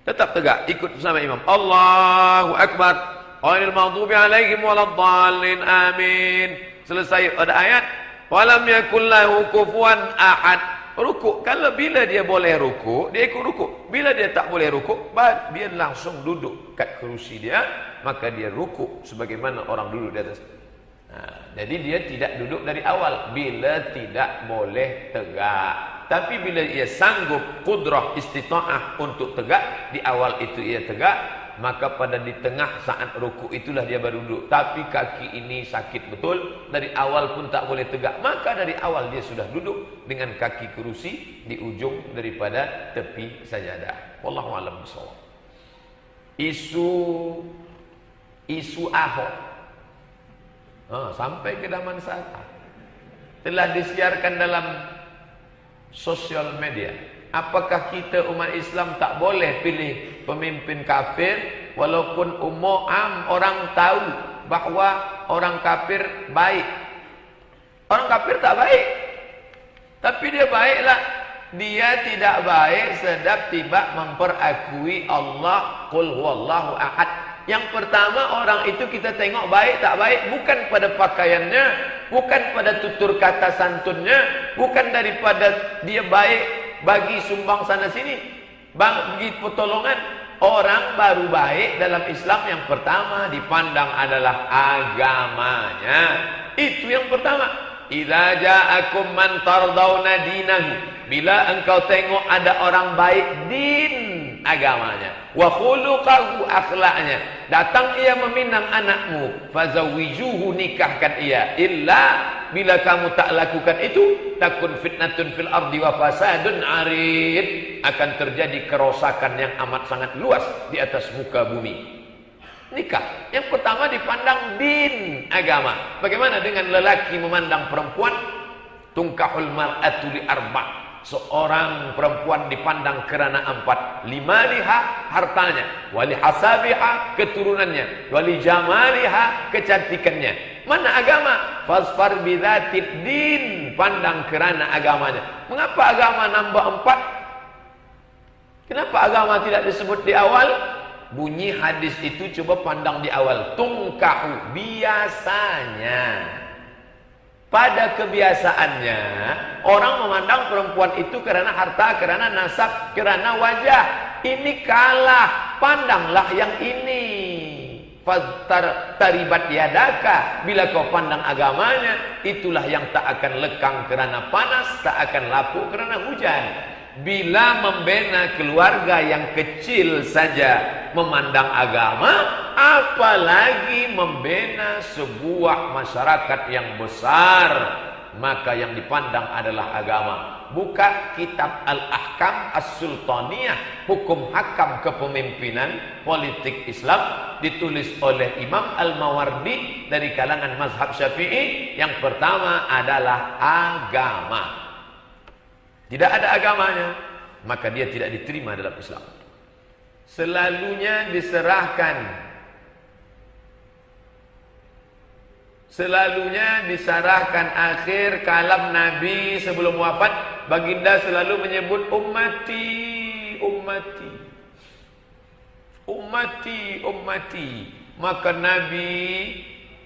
tetap tegak, ikut bersama imam. Allahu Akbar, ghairil maghdubi alaihim waladdallin, amin. Selesai ada ayat, walam yakul lahu kufuwan ahad. Rukuk, kalau bila dia boleh rukuk, dia ikut rukuk. Bila dia tak boleh rukuk, dia langsung duduk kat kerusi dia, maka dia rukuk sebagaimana orang duduk di atas. Jadi dia tidak duduk dari awal bila tidak boleh tegak. Tapi bila ia sanggup qudrah istita'ah untuk tegak, di awal itu ia tegak, maka pada di tengah saat rukuk itulah dia baru duduk. Tapi kaki ini sakit betul, dari awal pun tak boleh tegak, maka dari awal dia sudah duduk dengan kaki kerusi di ujung daripada tepi sajadah. Wallahu a'lam bishawab. Isu Ahok sampai ke zaman saat telah disiarkan dalam sosial media. Apakah kita umat Islam tak boleh pilih pemimpin kafir walaupun orang tahu bahawa orang kafir baik? Orang kafir tak baik, tapi dia baiklah. Dia tidak baik sedap tidak memperakui Allah, qul huwallahu ahad. Yang pertama, orang itu kita tengok baik tak baik bukan pada pakaiannya, bukan pada tutur kata santunnya, bukan daripada dia baik bagi sumbang sana sini, bagi pertolongan. Orang baru baik dalam Islam yang pertama dipandang adalah agamanya. Itu yang pertama. Idza ja'akum man tardawna dinahu. Bila engkau tengok ada orang baik din agamanya, wa khuluqahu, akhlaknya. Datang ia meminang anakmu, fazawwijuhu, nikahkan ia. Illa, bila kamu tak lakukan itu, takun fitnatun fil ardi wa fasadun arid, akan terjadi kerosakan yang amat sangat luas di atas muka bumi. Nikah yang pertama dipandang din, agama. Bagaimana dengan lelaki memandang perempuan? Tungkahul mar'atu li arba'. Seorang perempuan dipandang kerana 4. Limaliha, hartanya, wali hasabiha, keturunannya, wali jamaliha, kecantikannya. Mana agama? Fasfar bidzatid din, pandang kerana agamanya. Mengapa agama nambah 4? Kenapa agama tidak disebut di awal? Bunyi hadis itu coba pandang di awal. Tungkahu, biasanya. Pada kebiasaannya, orang memandang perempuan itu kerana harta, kerana nasab, kerana wajah. Ini kalah, pandanglah yang ini. Fattar taribat yadaka, bila kau pandang agamanya, itulah yang tak akan lekang kerana panas, tak akan lapuk kerana hujan. Bila membina keluarga yang kecil saja memandang agama, apalagi membina sebuah masyarakat yang besar, maka yang dipandang adalah agama. Buka kitab Al-Ahkam As-Sultaniyah, hukum hakam kepemimpinan politik Islam, ditulis oleh Imam Al-Mawardi dari kalangan mazhab Syafi'i. Yang pertama adalah agama. Tidak ada agamanya, maka dia tidak diterima dalam Islam. Selalunya diserahkan akhir kalam Nabi sebelum wafat. Baginda selalu menyebut ummati, ummati, ummati, ummati. Maka Nabi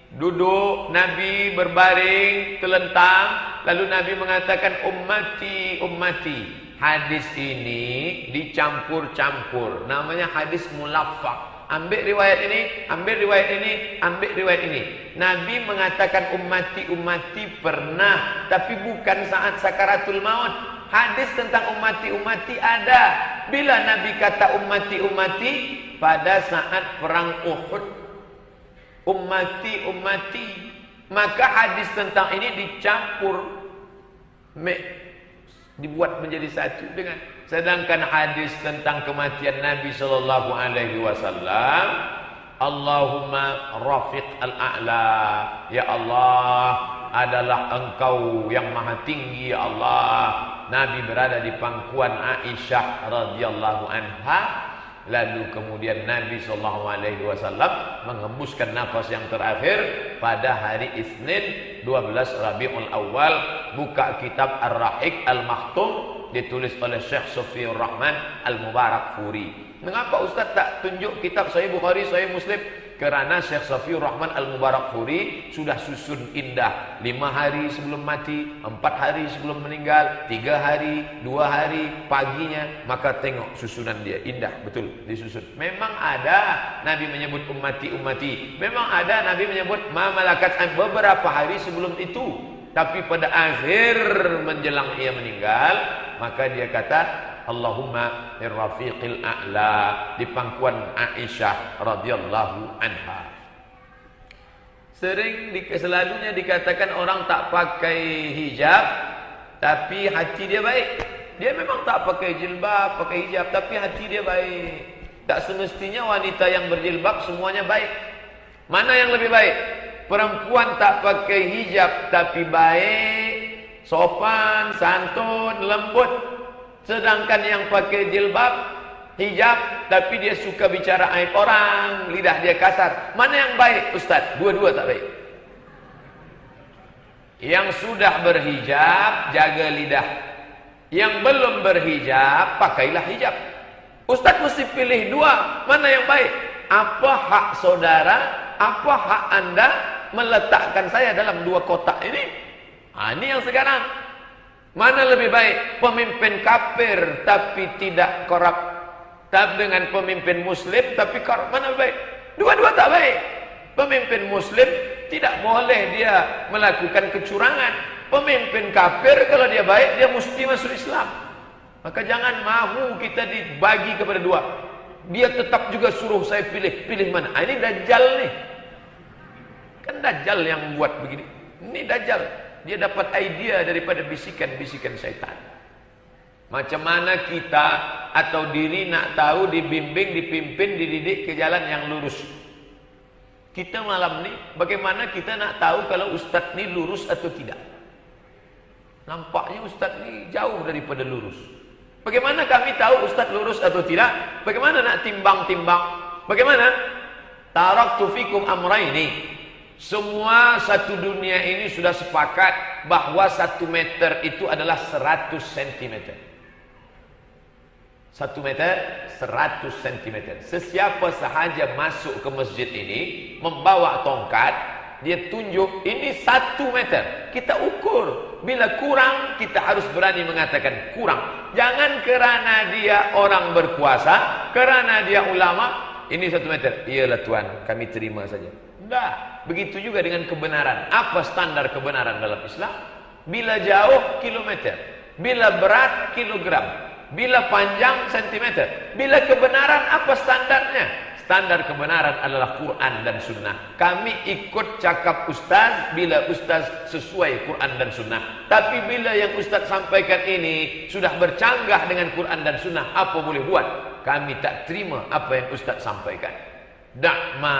duduk, Nabi berbaring, telentang, lalu Nabi mengatakan ummati, ummati. Hadis ini dicampur-campur, namanya hadis mulaffaq. Ambil riwayat ini, ambil riwayat ini, ambil riwayat ini. Nabi mengatakan ummati, ummati pernah, tapi bukan saat sakaratul maut. Hadis tentang ummati, ummati ada. Bila Nabi kata ummati, ummati, pada saat perang Uhud. Ummati, ummati. Maka hadis tentang ini dicampur, dibuat menjadi satu dengan. Sedangkan hadis tentang kematian Nabi sallallahu alaihi wasallam, Allahumma rafiq al-a'la, ya Allah adalah engkau yang maha tinggi, ya Allah. Nabi berada di pangkuan Aisyah radhiyallahu anha. Lalu kemudian Nabi SAW mengembuskan nafas yang terakhir pada hari Isnin 12 Rabiul Awal. Buka kitab Ar-Rahiq Al-Makhtum, ditulis oleh Syekh Safiur Rahman Al-Mubarakfuri. Mengapa Ustaz tak tunjuk kitab Sahih Bukhari, Sahih Muslim? Kerana Syekh Safiur Rahman Al-Mubarakfuri sudah susun indah. 5 hari sebelum mati, 4 hari sebelum meninggal, 3 hari, 2 hari, paginya. Maka tengok susunan dia, indah, betul disusun. Memang ada Nabi menyebut ummati, ummati. Memang ada Nabi menyebut ma malakat beberapa hari sebelum itu. Tapi pada akhir menjelang ia meninggal, maka dia kata Allahumma irrafiqil a'la, di pangkuan Aisyah radhiyallahu anha. Selalunya dikatakan orang tak pakai hijab tapi hati dia baik. Dia memang tak pakai jilbab, pakai hijab, tapi hati dia baik. Tak semestinya wanita yang berjilbab semuanya baik. Mana yang lebih baik? Perempuan tak pakai hijab tapi baik, sopan, santun, lembut. Sedangkan yang pakai jilbab, hijab, tapi dia suka bicara aib orang, lidah dia kasar. Mana yang baik, Ustaz? Dua-dua tak baik. Yang sudah berhijab, jaga lidah. Yang belum berhijab, pakailah hijab. Ustaz mesti pilih dua. Mana yang baik? Apa hak saudara, apa hak anda meletakkan saya dalam dua kotak ini? Ini yang sekarang. Mana lebih baik? Pemimpin kafir tapi tidak korup, tapi dengan pemimpin muslim tapi korup. Mana lebih baik? Dua-dua tak baik. Pemimpin muslim tidak boleh dia melakukan kecurangan. Pemimpin kafir kalau dia baik, dia mesti masuk Islam. Maka jangan mahu kita dibagi kepada dua. Dia tetap juga suruh saya pilih. Pilih mana? Ini Dajjal nih. Kan Dajjal yang buat begini. Ini Dajjal. Dia dapat idea daripada bisikan-bisikan syaitan. Macam mana kita atau diri nak tahu dibimbing, dipimpin, dididik ke jalan yang lurus. Kita malam ni, bagaimana kita nak tahu kalau ustaz ni lurus atau tidak? Nampaknya ustaz ni jauh daripada lurus. Bagaimana kami tahu ustaz lurus atau tidak? Bagaimana nak timbang-timbang? Bagaimana? Taraktu fikum amraini. Semua satu dunia ini sudah sepakat bahwa 1 meter itu adalah 100 cm. 1 meter 100 cm. Sesiapa sahaja masuk ke masjid ini membawa tongkat, dia tunjuk ini 1 meter. Kita ukur. Bila kurang, kita harus berani mengatakan kurang. Jangan kerana dia orang berkuasa, kerana dia ulama, ini 1 meter. Iyalah Tuan, kami terima saja. Enggak. Begitu juga dengan kebenaran. Apa standar kebenaran dalam Islam? Bila jauh, kilometer. Bila berat, kilogram. Bila panjang, sentimeter. Bila kebenaran, apa standarnya? Standar kebenaran adalah Quran dan Sunnah. Kami ikut cakap ustaz bila ustaz sesuai Quran dan Sunnah. Tapi bila yang ustaz sampaikan ini sudah bercanggah dengan Quran dan Sunnah, apa boleh buat? Kami tak terima apa yang ustaz sampaikan. Da'ma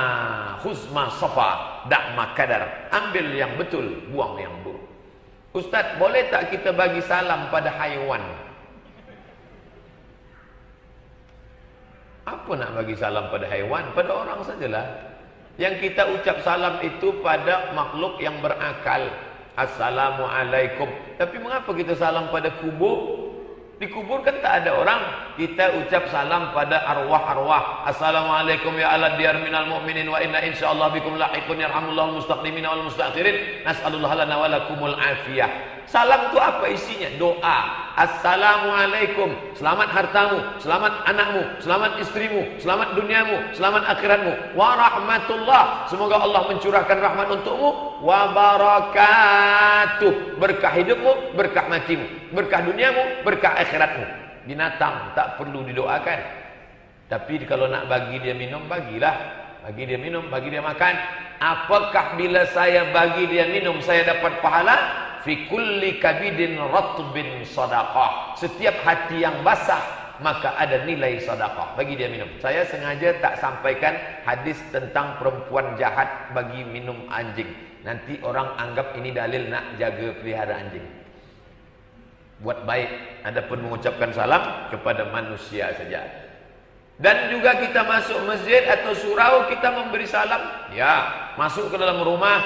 khuzma safa, da'ma kadar. Ambil yang betul, buang yang buruk. Ustaz, boleh tak kita bagi salam pada haiwan? Apa nak bagi salam pada haiwan? Pada orang sajalah. Yang kita ucap salam itu pada makhluk yang berakal. Assalamualaikum. Tapi mengapa kita salam pada kubur? Di kubur kan tak ada orang. Kita ucap salam pada arwah-arwah. Assalamualaikum ya ala diyar minal mu'minin wa inna insyaallah bikum lahiqun yarhamullahul mustaqdimin wal mustakhirin. Nas'alullah lana wa lakumul afiyah. Salam itu apa isinya? Doa. Assalamualaikum. Selamat hartamu, selamat anakmu, selamat istrimu, selamat duniamu, selamat akhiratmu. Wa rahmatullah. Semoga Allah mencurahkan rahmat untukmu. Wa barakatuh. Berkah hidupmu, berkah matimu, berkah duniamu, berkah akhiratmu. Binatang tak perlu didoakan. Tapi kalau nak bagi dia minum, bagilah. Bagi dia minum, bagi dia makan. Apakah bila saya bagi dia minum saya dapat pahala? Fi kulli kabidin ratbin sadaqah. Setiap hati yang basah maka ada nilai sedekah. Bagi dia minum. Saya sengaja tak sampaikan hadis tentang perempuan jahat bagi minum anjing. Nanti orang anggap ini dalil nak jaga pelihara anjing. Buat baik. Adapun mengucapkan salam kepada manusia saja. Dan juga kita masuk masjid atau surau, kita memberi salam. Ya, masuk ke dalam rumah,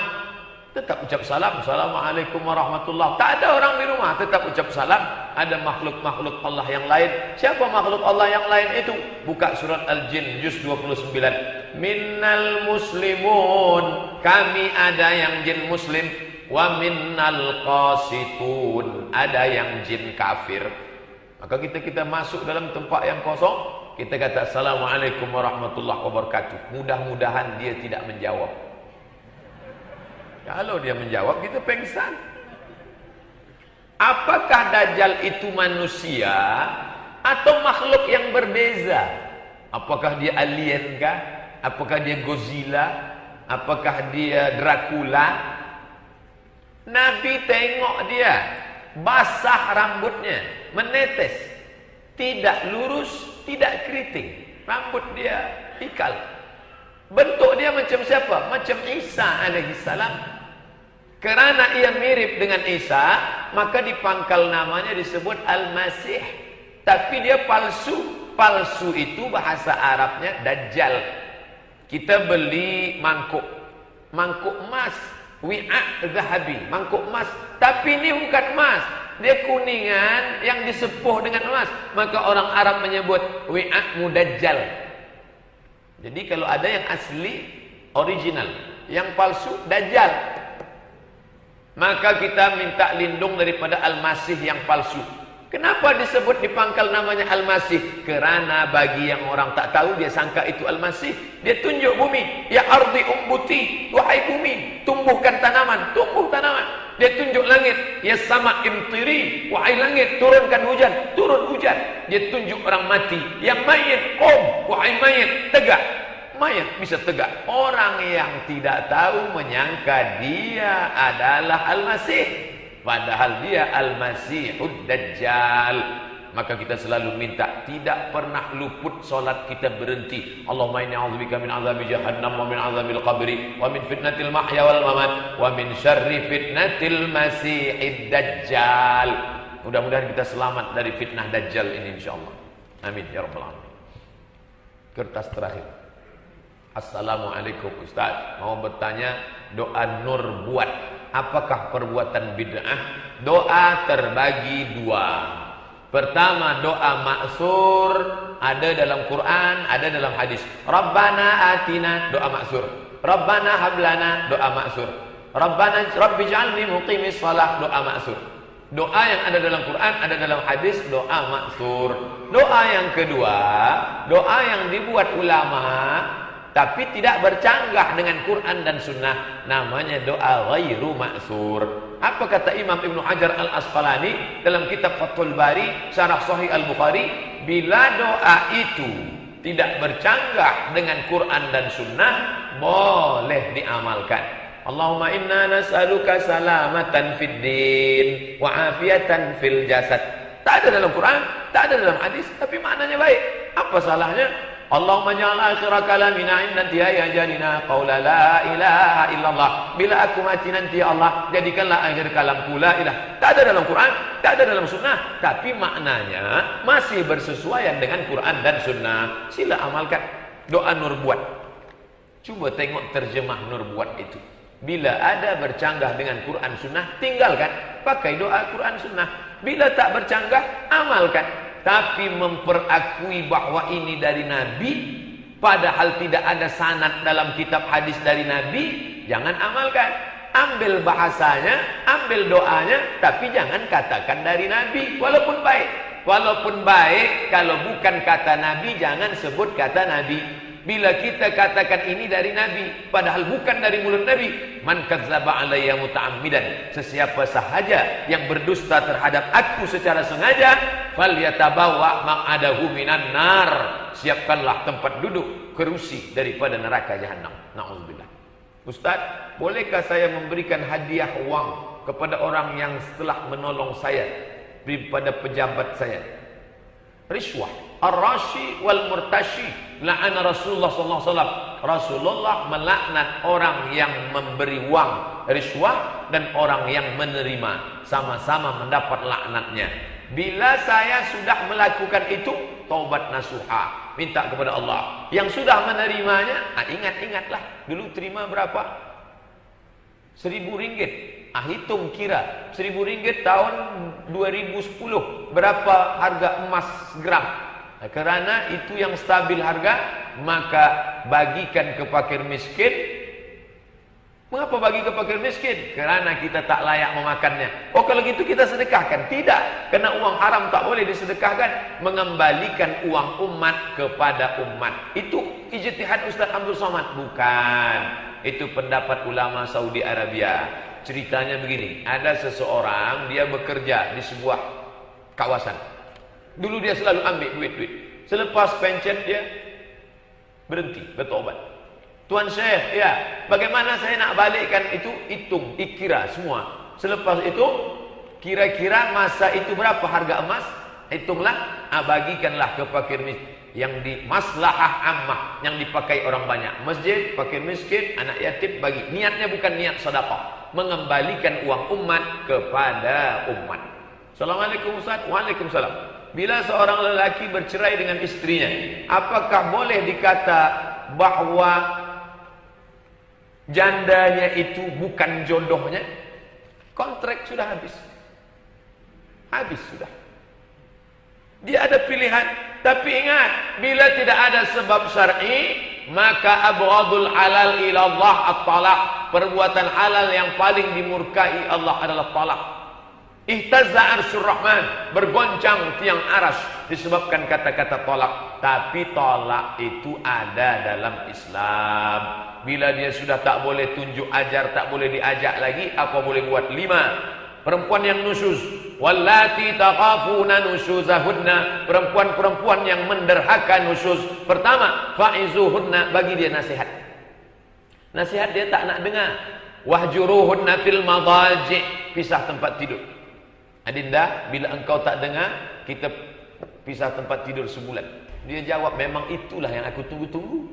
tetap ucap salam. Assalamualaikum warahmatullahi. Tak ada orang di rumah, tetap ucap salam. Ada makhluk-makhluk Allah yang lain. Siapa makhluk Allah yang lain itu? Buka surat Al-Jin juz 29. Minnal muslimun. Kami ada yang jin muslim. Wa minnal qasitun. Ada yang jin kafir. Maka kita masuk dalam tempat yang kosong, kita kata Assalamualaikum warahmatullahi wabarakatuh. Mudah-mudahan dia tidak menjawab. Kalau dia menjawab, kita pengsan. Apakah Dajjal itu manusia atau makhluk yang berbeza? Apakah dia alien kah? Apakah dia Godzilla? Apakah dia Dracula? Nabi tengok dia, basah rambutnya, menetes, tidak lurus, tidak keriting. Rambut dia ikal. Bentuk dia macam siapa? Macam Isa alaihissalam. Kerana ia mirip dengan Isa, maka di pangkal namanya disebut Al-Masih. Tapi dia palsu. Palsu itu bahasa Arabnya Dajjal. Kita beli mangkuk emas, wi'a zahabi, mangkuk emas. Tapi ini bukan emas, dia kuningan yang disepuh dengan emas. Maka orang Arab menyebut wi'a mudajjal. Jadi kalau ada yang asli, original, yang palsu, Dajjal. Maka kita minta lindung daripada Al-Masih yang palsu. Kenapa disebut di pangkal namanya Al-Masih? Kerana bagi yang orang tak tahu, dia sangka itu Al-Masih. Dia tunjuk bumi. Ya ardi umbuti, wahai bumi, tumbuhkan tanaman, tumbuh tanaman. Dia tunjuk langit, ya sama imtiri, wahai langit turunkan hujan, turun hujan. Dia tunjuk orang mati, yang mayit, wahai mayit tegak. Mayat bisa tegak. Orang yang tidak tahu menyangka dia adalah Al-Masih, padahal dia Al-Masihud Dajjal. Maka kita selalu minta, tidak pernah luput solat kita berhenti. Allahumma inni a'udzubika min azabi jahannam wa min azabil qabri wa min fitnatil mahya wal mamat wa min syarri fitnatil masihid dajjal. Mudah-mudahan kita selamat dari fitnah dajjal ini insyaallah. Amin ya rabbal alamin. Kertas terakhir. Assalamualaikum Ustaz, mau bertanya, doa nur buat apakah perbuatan bid'ah? Doa terbagi dua. Pertama, doa maksur, ada dalam Quran, ada dalam hadis. Rabbana atina, doa maksur. Rabbana hablana, doa maksur. Rabbi ja'alni muqimis shalah, doa maksur. Doa yang ada dalam Quran, ada dalam hadis, doa maksur. Doa yang kedua, doa yang dibuat ulama tapi tidak bercanggah dengan Quran dan Sunnah, namanya doa ghairu maksur. Apa kata Imam Ibnu Hajar Al-Asqalani dalam kitab Fathul Bari Syarah Sahih Al-Bukhari? Bila doa itu tidak bercanggah dengan Quran dan Sunnah, boleh diamalkan. Allahumma inna nas'aluka salamatan fid din wa afiatan fil jasad. Tak ada dalam Quran, tak ada dalam hadis, tapi maknanya baik. Apa salahnya? Allahumma ja'al akhira kalamina inna intihai ajalina qawla la ilaha illallah. Bila aku mati nanti ya Allah, jadikanlah akhir kalamku la ilah. Tak ada dalam Quran, tak ada dalam Sunnah, tapi maknanya masih bersesuaian dengan Quran dan Sunnah. Sila amalkan. Doa nur buat. Coba tengok terjemah nur buat itu. Bila ada bercanggah dengan Quran Sunnah, tinggalkan. Pakai doa Quran Sunnah. Bila tak bercanggah, amalkan. Tapi memperakui bahwa ini dari Nabi, padahal tidak ada sanad dalam kitab hadis dari Nabi, jangan amalkan. Ambil bahasanya, ambil doanya, tapi jangan katakan dari Nabi, walaupun baik. Walaupun baik, kalau bukan kata Nabi, jangan sebut kata Nabi. Bila kita katakan ini dari Nabi, padahal bukan dari mulut Nabi, man kadzdzaba alayya muta'ammidan, sesiapa sahaja yang berdusta terhadap aku secara sengaja, falyatabawa maq'adahu minan nar, siapkanlah tempat duduk kerusi daripada neraka jahanam. Nauzubillah. Ustaz, bolehkah saya memberikan hadiah uang kepada orang yang setelah menolong saya daripada pejabat saya? Riswah, ar-rashi wal murtashi, la'ana Rasulullah sallallahu alaihi wasallam. Rasulullah melaknat orang yang memberi uang riswah dan orang yang menerima, sama-sama mendapat laknatnya. Bila saya sudah melakukan itu, taubat nasuha, minta kepada Allah. Yang sudah menerimanya, ingat-ingatlah dulu terima berapa? 1.000 ringgit. Hitung kira 1.000 ringgit tahun 2010 berapa harga emas gram. Kerana itu yang stabil harga, maka bagikan ke fakir miskin. Mengapa bagi ke fakir miskin? Kerana kita tak layak memakannya. Oh, kalau gitu kita sedekahkan? Tidak, karena uang haram tak boleh disedekahkan. Mengembalikan uang umat kepada umat, itu ijtihad Ustaz Abdul Somad? Bukan, itu pendapat ulama Saudi Arabia. Ceritanya begini, ada seseorang, dia bekerja di sebuah kawasan. Dulu dia selalu ambil duit-duit. Selepas pencet dia berhenti, bertobat. Tuan Syekh, ya, bagaimana saya nak balikkan itu? Hitung, dikira semua. Selepas itu, kira-kira masa itu berapa harga emas? Hitunglah, bagikanlah ke fakir miskin. Yang di maslahah ammah, yang dipakai orang banyak. Masjid, fakir miskin, anak yatim, bagi. Niatnya bukan niat sedekah, mengembalikan uang umat kepada umat. Assalamualaikum Ustaz. Waalaikumsalam. Bila seorang lelaki bercerai dengan istrinya, apakah boleh dikata bahwa jandanya itu bukan jodohnya? Kontrak sudah habis. Habis sudah. Dia ada pilihan. Tapi ingat, bila tidak ada sebab syar'i, maka abghadul halal ilallah at-talaq. Perbuatan halal yang paling dimurkai Allah adalah talak. Ihtazza arsyur rahman, bergoncang tiang aras disebabkan kata-kata tolak. Tapi tolak itu ada dalam Islam. Bila dia sudah tak boleh tunjuk ajar, tak boleh diajak lagi, apa boleh buat? 5. Perempuan yang nusyuz. Wallati takhafuna nusyuzahunna. Perempuan-perempuan yang menderhaka nusyuz. Pertama, fa'izuhunna, bagi dia nasihat. Nasihat dia tak nak dengar. Wahjuruhunna fil madaji', pisah tempat tidur. Adinda, bila engkau tak dengar, kita pisah tempat tidur sebulan. Dia jawab, memang itulah yang aku tunggu-tunggu.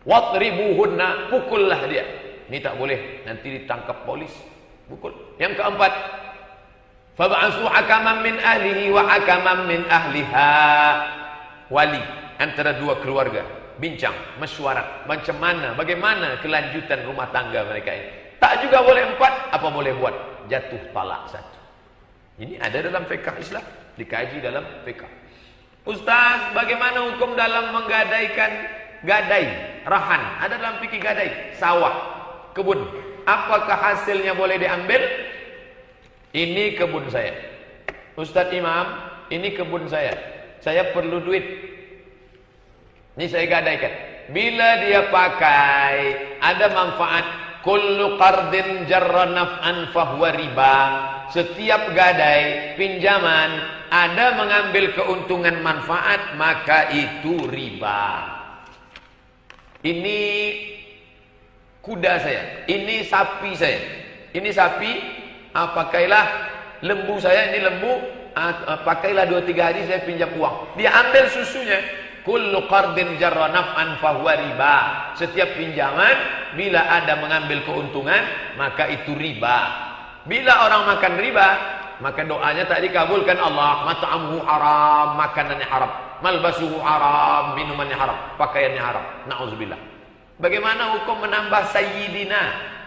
Wadribuhunna, pukullah dia. Ini tak boleh, nanti ditangkap polis. Pukul. Yang keempat, fab'asu hakaman min ahlihi wa hakaman min ahliha. Wali antara dua keluarga, bincang, mesyuarat, macam mana, bagaimana kelanjutan rumah tangga mereka ini. Tak juga boleh 4, apa boleh buat? Jatuh talak 1. Ini ada dalam fiqh Islam, dikaji dalam fiqh. Ustaz, bagaimana hukum dalam menggadaikan gadai, rahan? Ada dalam fikih gadai, sawah, kebun. Apakah hasilnya boleh diambil? Ini kebun saya. Ustaz Imam, ini kebun saya. Saya perlu duit. Ini saya gadaikan. Bila dia pakai, ada manfaat. Kullu qardin jarra naf'an fahuwa riba. Setiap gadai, pinjaman, ada mengambil keuntungan manfaat, maka itu riba. Ini kuda saya, ini sapi saya, ini sapi, pakailah. Lembu saya, ini lembu, pakailah 2-3 hari, saya pinjam uang. Dia ambil susunya. Kullu qardin jarra naf'an fahuwa riba. Setiap pinjaman, bila ada mengambil keuntungan, maka itu riba. Bila orang makan riba, maka doanya tak dikabulkan Allah. Mat'amuhu haram, makanannya haram. Malbasuhu haram, minumannya haram, pakaiannya haram. Na'udzubillah. Bagaimana hukum menambah sayyidina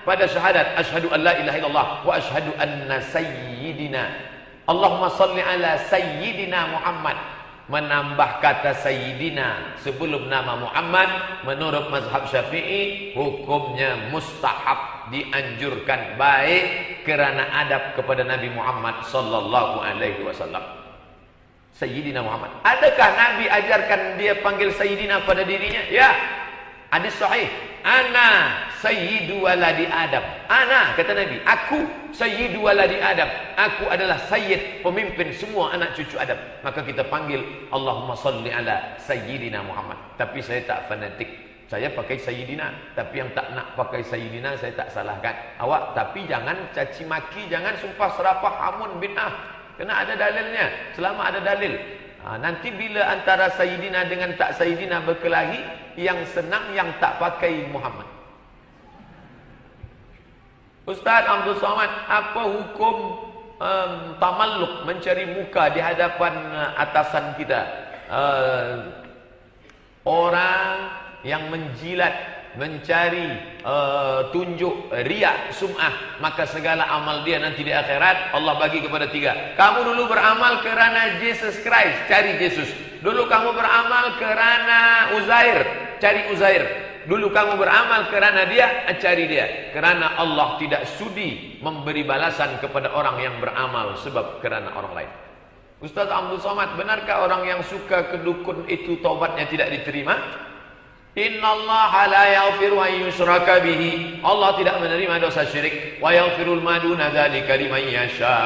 pada syahadat asyhadu an la ilaha illallah wa asyhadu anna sayyidina. Allahumma salli ala sayyidina Muhammad. Menambah kata sayyidina sebelum nama Muhammad menurut mazhab Syafi'i hukumnya mustahab, dianjurkan, baik kerana adab kepada Nabi Muhammad sallallahu alaihi wasallam. Sayyidina Muhammad. Adakah Nabi ajarkan dia panggil Sayyidina pada dirinya? Ya. Hadis sahih. Ana sayyidu waladi Adam. Ana, kata Nabi, aku sayyidu waladi Adam. Aku adalah sayyid, pemimpin semua anak cucu Adam. Maka kita panggil Allahumma salli ala Sayyidina Muhammad. Tapi saya tak fanatik. Saya pakai Sayyidina. Tapi yang tak nak pakai Sayyidina, saya tak salahkan. Awak, tapi jangan caci maki, jangan sumpah serapah, hamun, bid'ah. Kena ada dalilnya. Selama ada dalil. Nanti bila antara Sayyidina dengan tak Sayyidina berkelahi, yang senang yang tak pakai Muhammad. Ustaz Abdul Somad, apa hukum tamalluk, mencari muka di hadapan atasan kita? Orang yang menjilat, mencari tunjuk, riak, sum'ah, maka segala amal dia nanti di akhirat Allah bagi kepada 3. Kamu dulu beramal kerana Jesus Christ, cari Yesus. Dulu kamu beramal kerana Uzair, cari Uzair. Dulu kamu beramal kerana dia, cari dia. Kerana Allah tidak sudi memberi balasan kepada orang yang beramal sebab kerana orang lain. Ustaz Abdul Somad, benarkah orang yang suka kedukun itu taubatnya tidak diterima? Innallaha la yaghfiru an yushraka bihi. Allah tidak menerima dosa syirik. Wa yaghfirul ma duna dzalika liman yasha.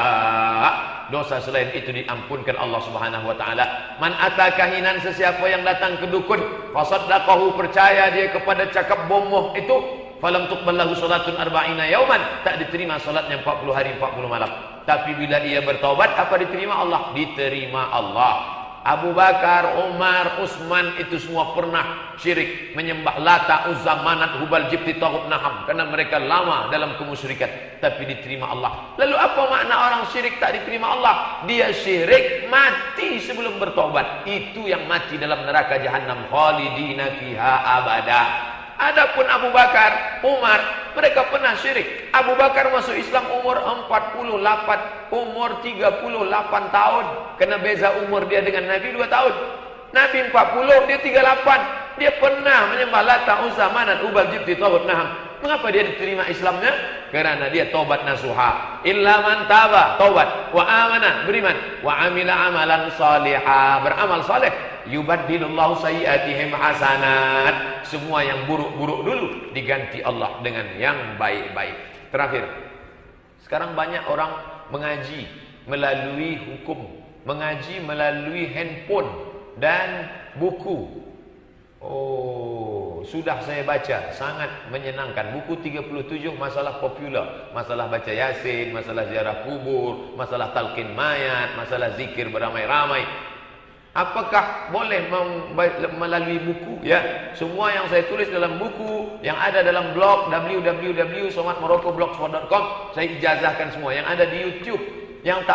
Dosa selain itu diampunkan Allah Subhanahu wa taala. Man atakahinan, sesiapa yang datang ke dukun, fasaddaqahu, percaya dia kepada cakap bomoh itu, falam tuqballahu salatun arba'ina yauman, tak diterima salatnya 40 hari 40 malam. Tapi bila ia bertaubat, apa diterima Allah? Diterima Allah. Abu Bakar, Umar, Utsman itu semua pernah syirik, menyembah Lata, Uzza, Manat, Hubal, Jibti, Taghut, Naham, karena mereka lama dalam kemusyrikan, tapi diterima Allah. Lalu apa makna orang syirik tak diterima Allah? Dia syirik mati sebelum bertobat, itu yang mati dalam neraka Jahannam, khalidina fiha abada. Adapun Abu Bakar, Umar, mereka pernah syirik. Abu Bakar masuk Islam umur 48, umur 38 tahun. Kena beza umur dia dengan Nabi 2 tahun. Nabi 40, dia 38. Dia pernah menyembah Lata, Uzza, Manat, Hubal, Jibti, Taghut, Naham. Mengapa dia diterima Islamnya? Kerana dia taubat nasuha. Illa man taba, taubat, wa amana, beriman, wa amila amalan salihah, beramal saleh. Yubaddilullahu sayyi'atihim hasanat. Semua yang buruk-buruk dulu diganti Allah dengan yang baik-baik. Terakhir, sekarang banyak orang mengaji melalui hukum, mengaji melalui handphone dan buku. Oh, sudah saya baca, sangat menyenangkan. Buku 37 masalah popular, masalah baca Yasin, masalah ziarah kubur, masalah talqin mayat, masalah zikir beramai-ramai. Apakah boleh melalui buku? Ya, semua yang saya tulis dalam buku, yang ada dalam blog www.somatmoroccoblogspot.com, saya ijazahkan semua. Yang ada di YouTube, yang tak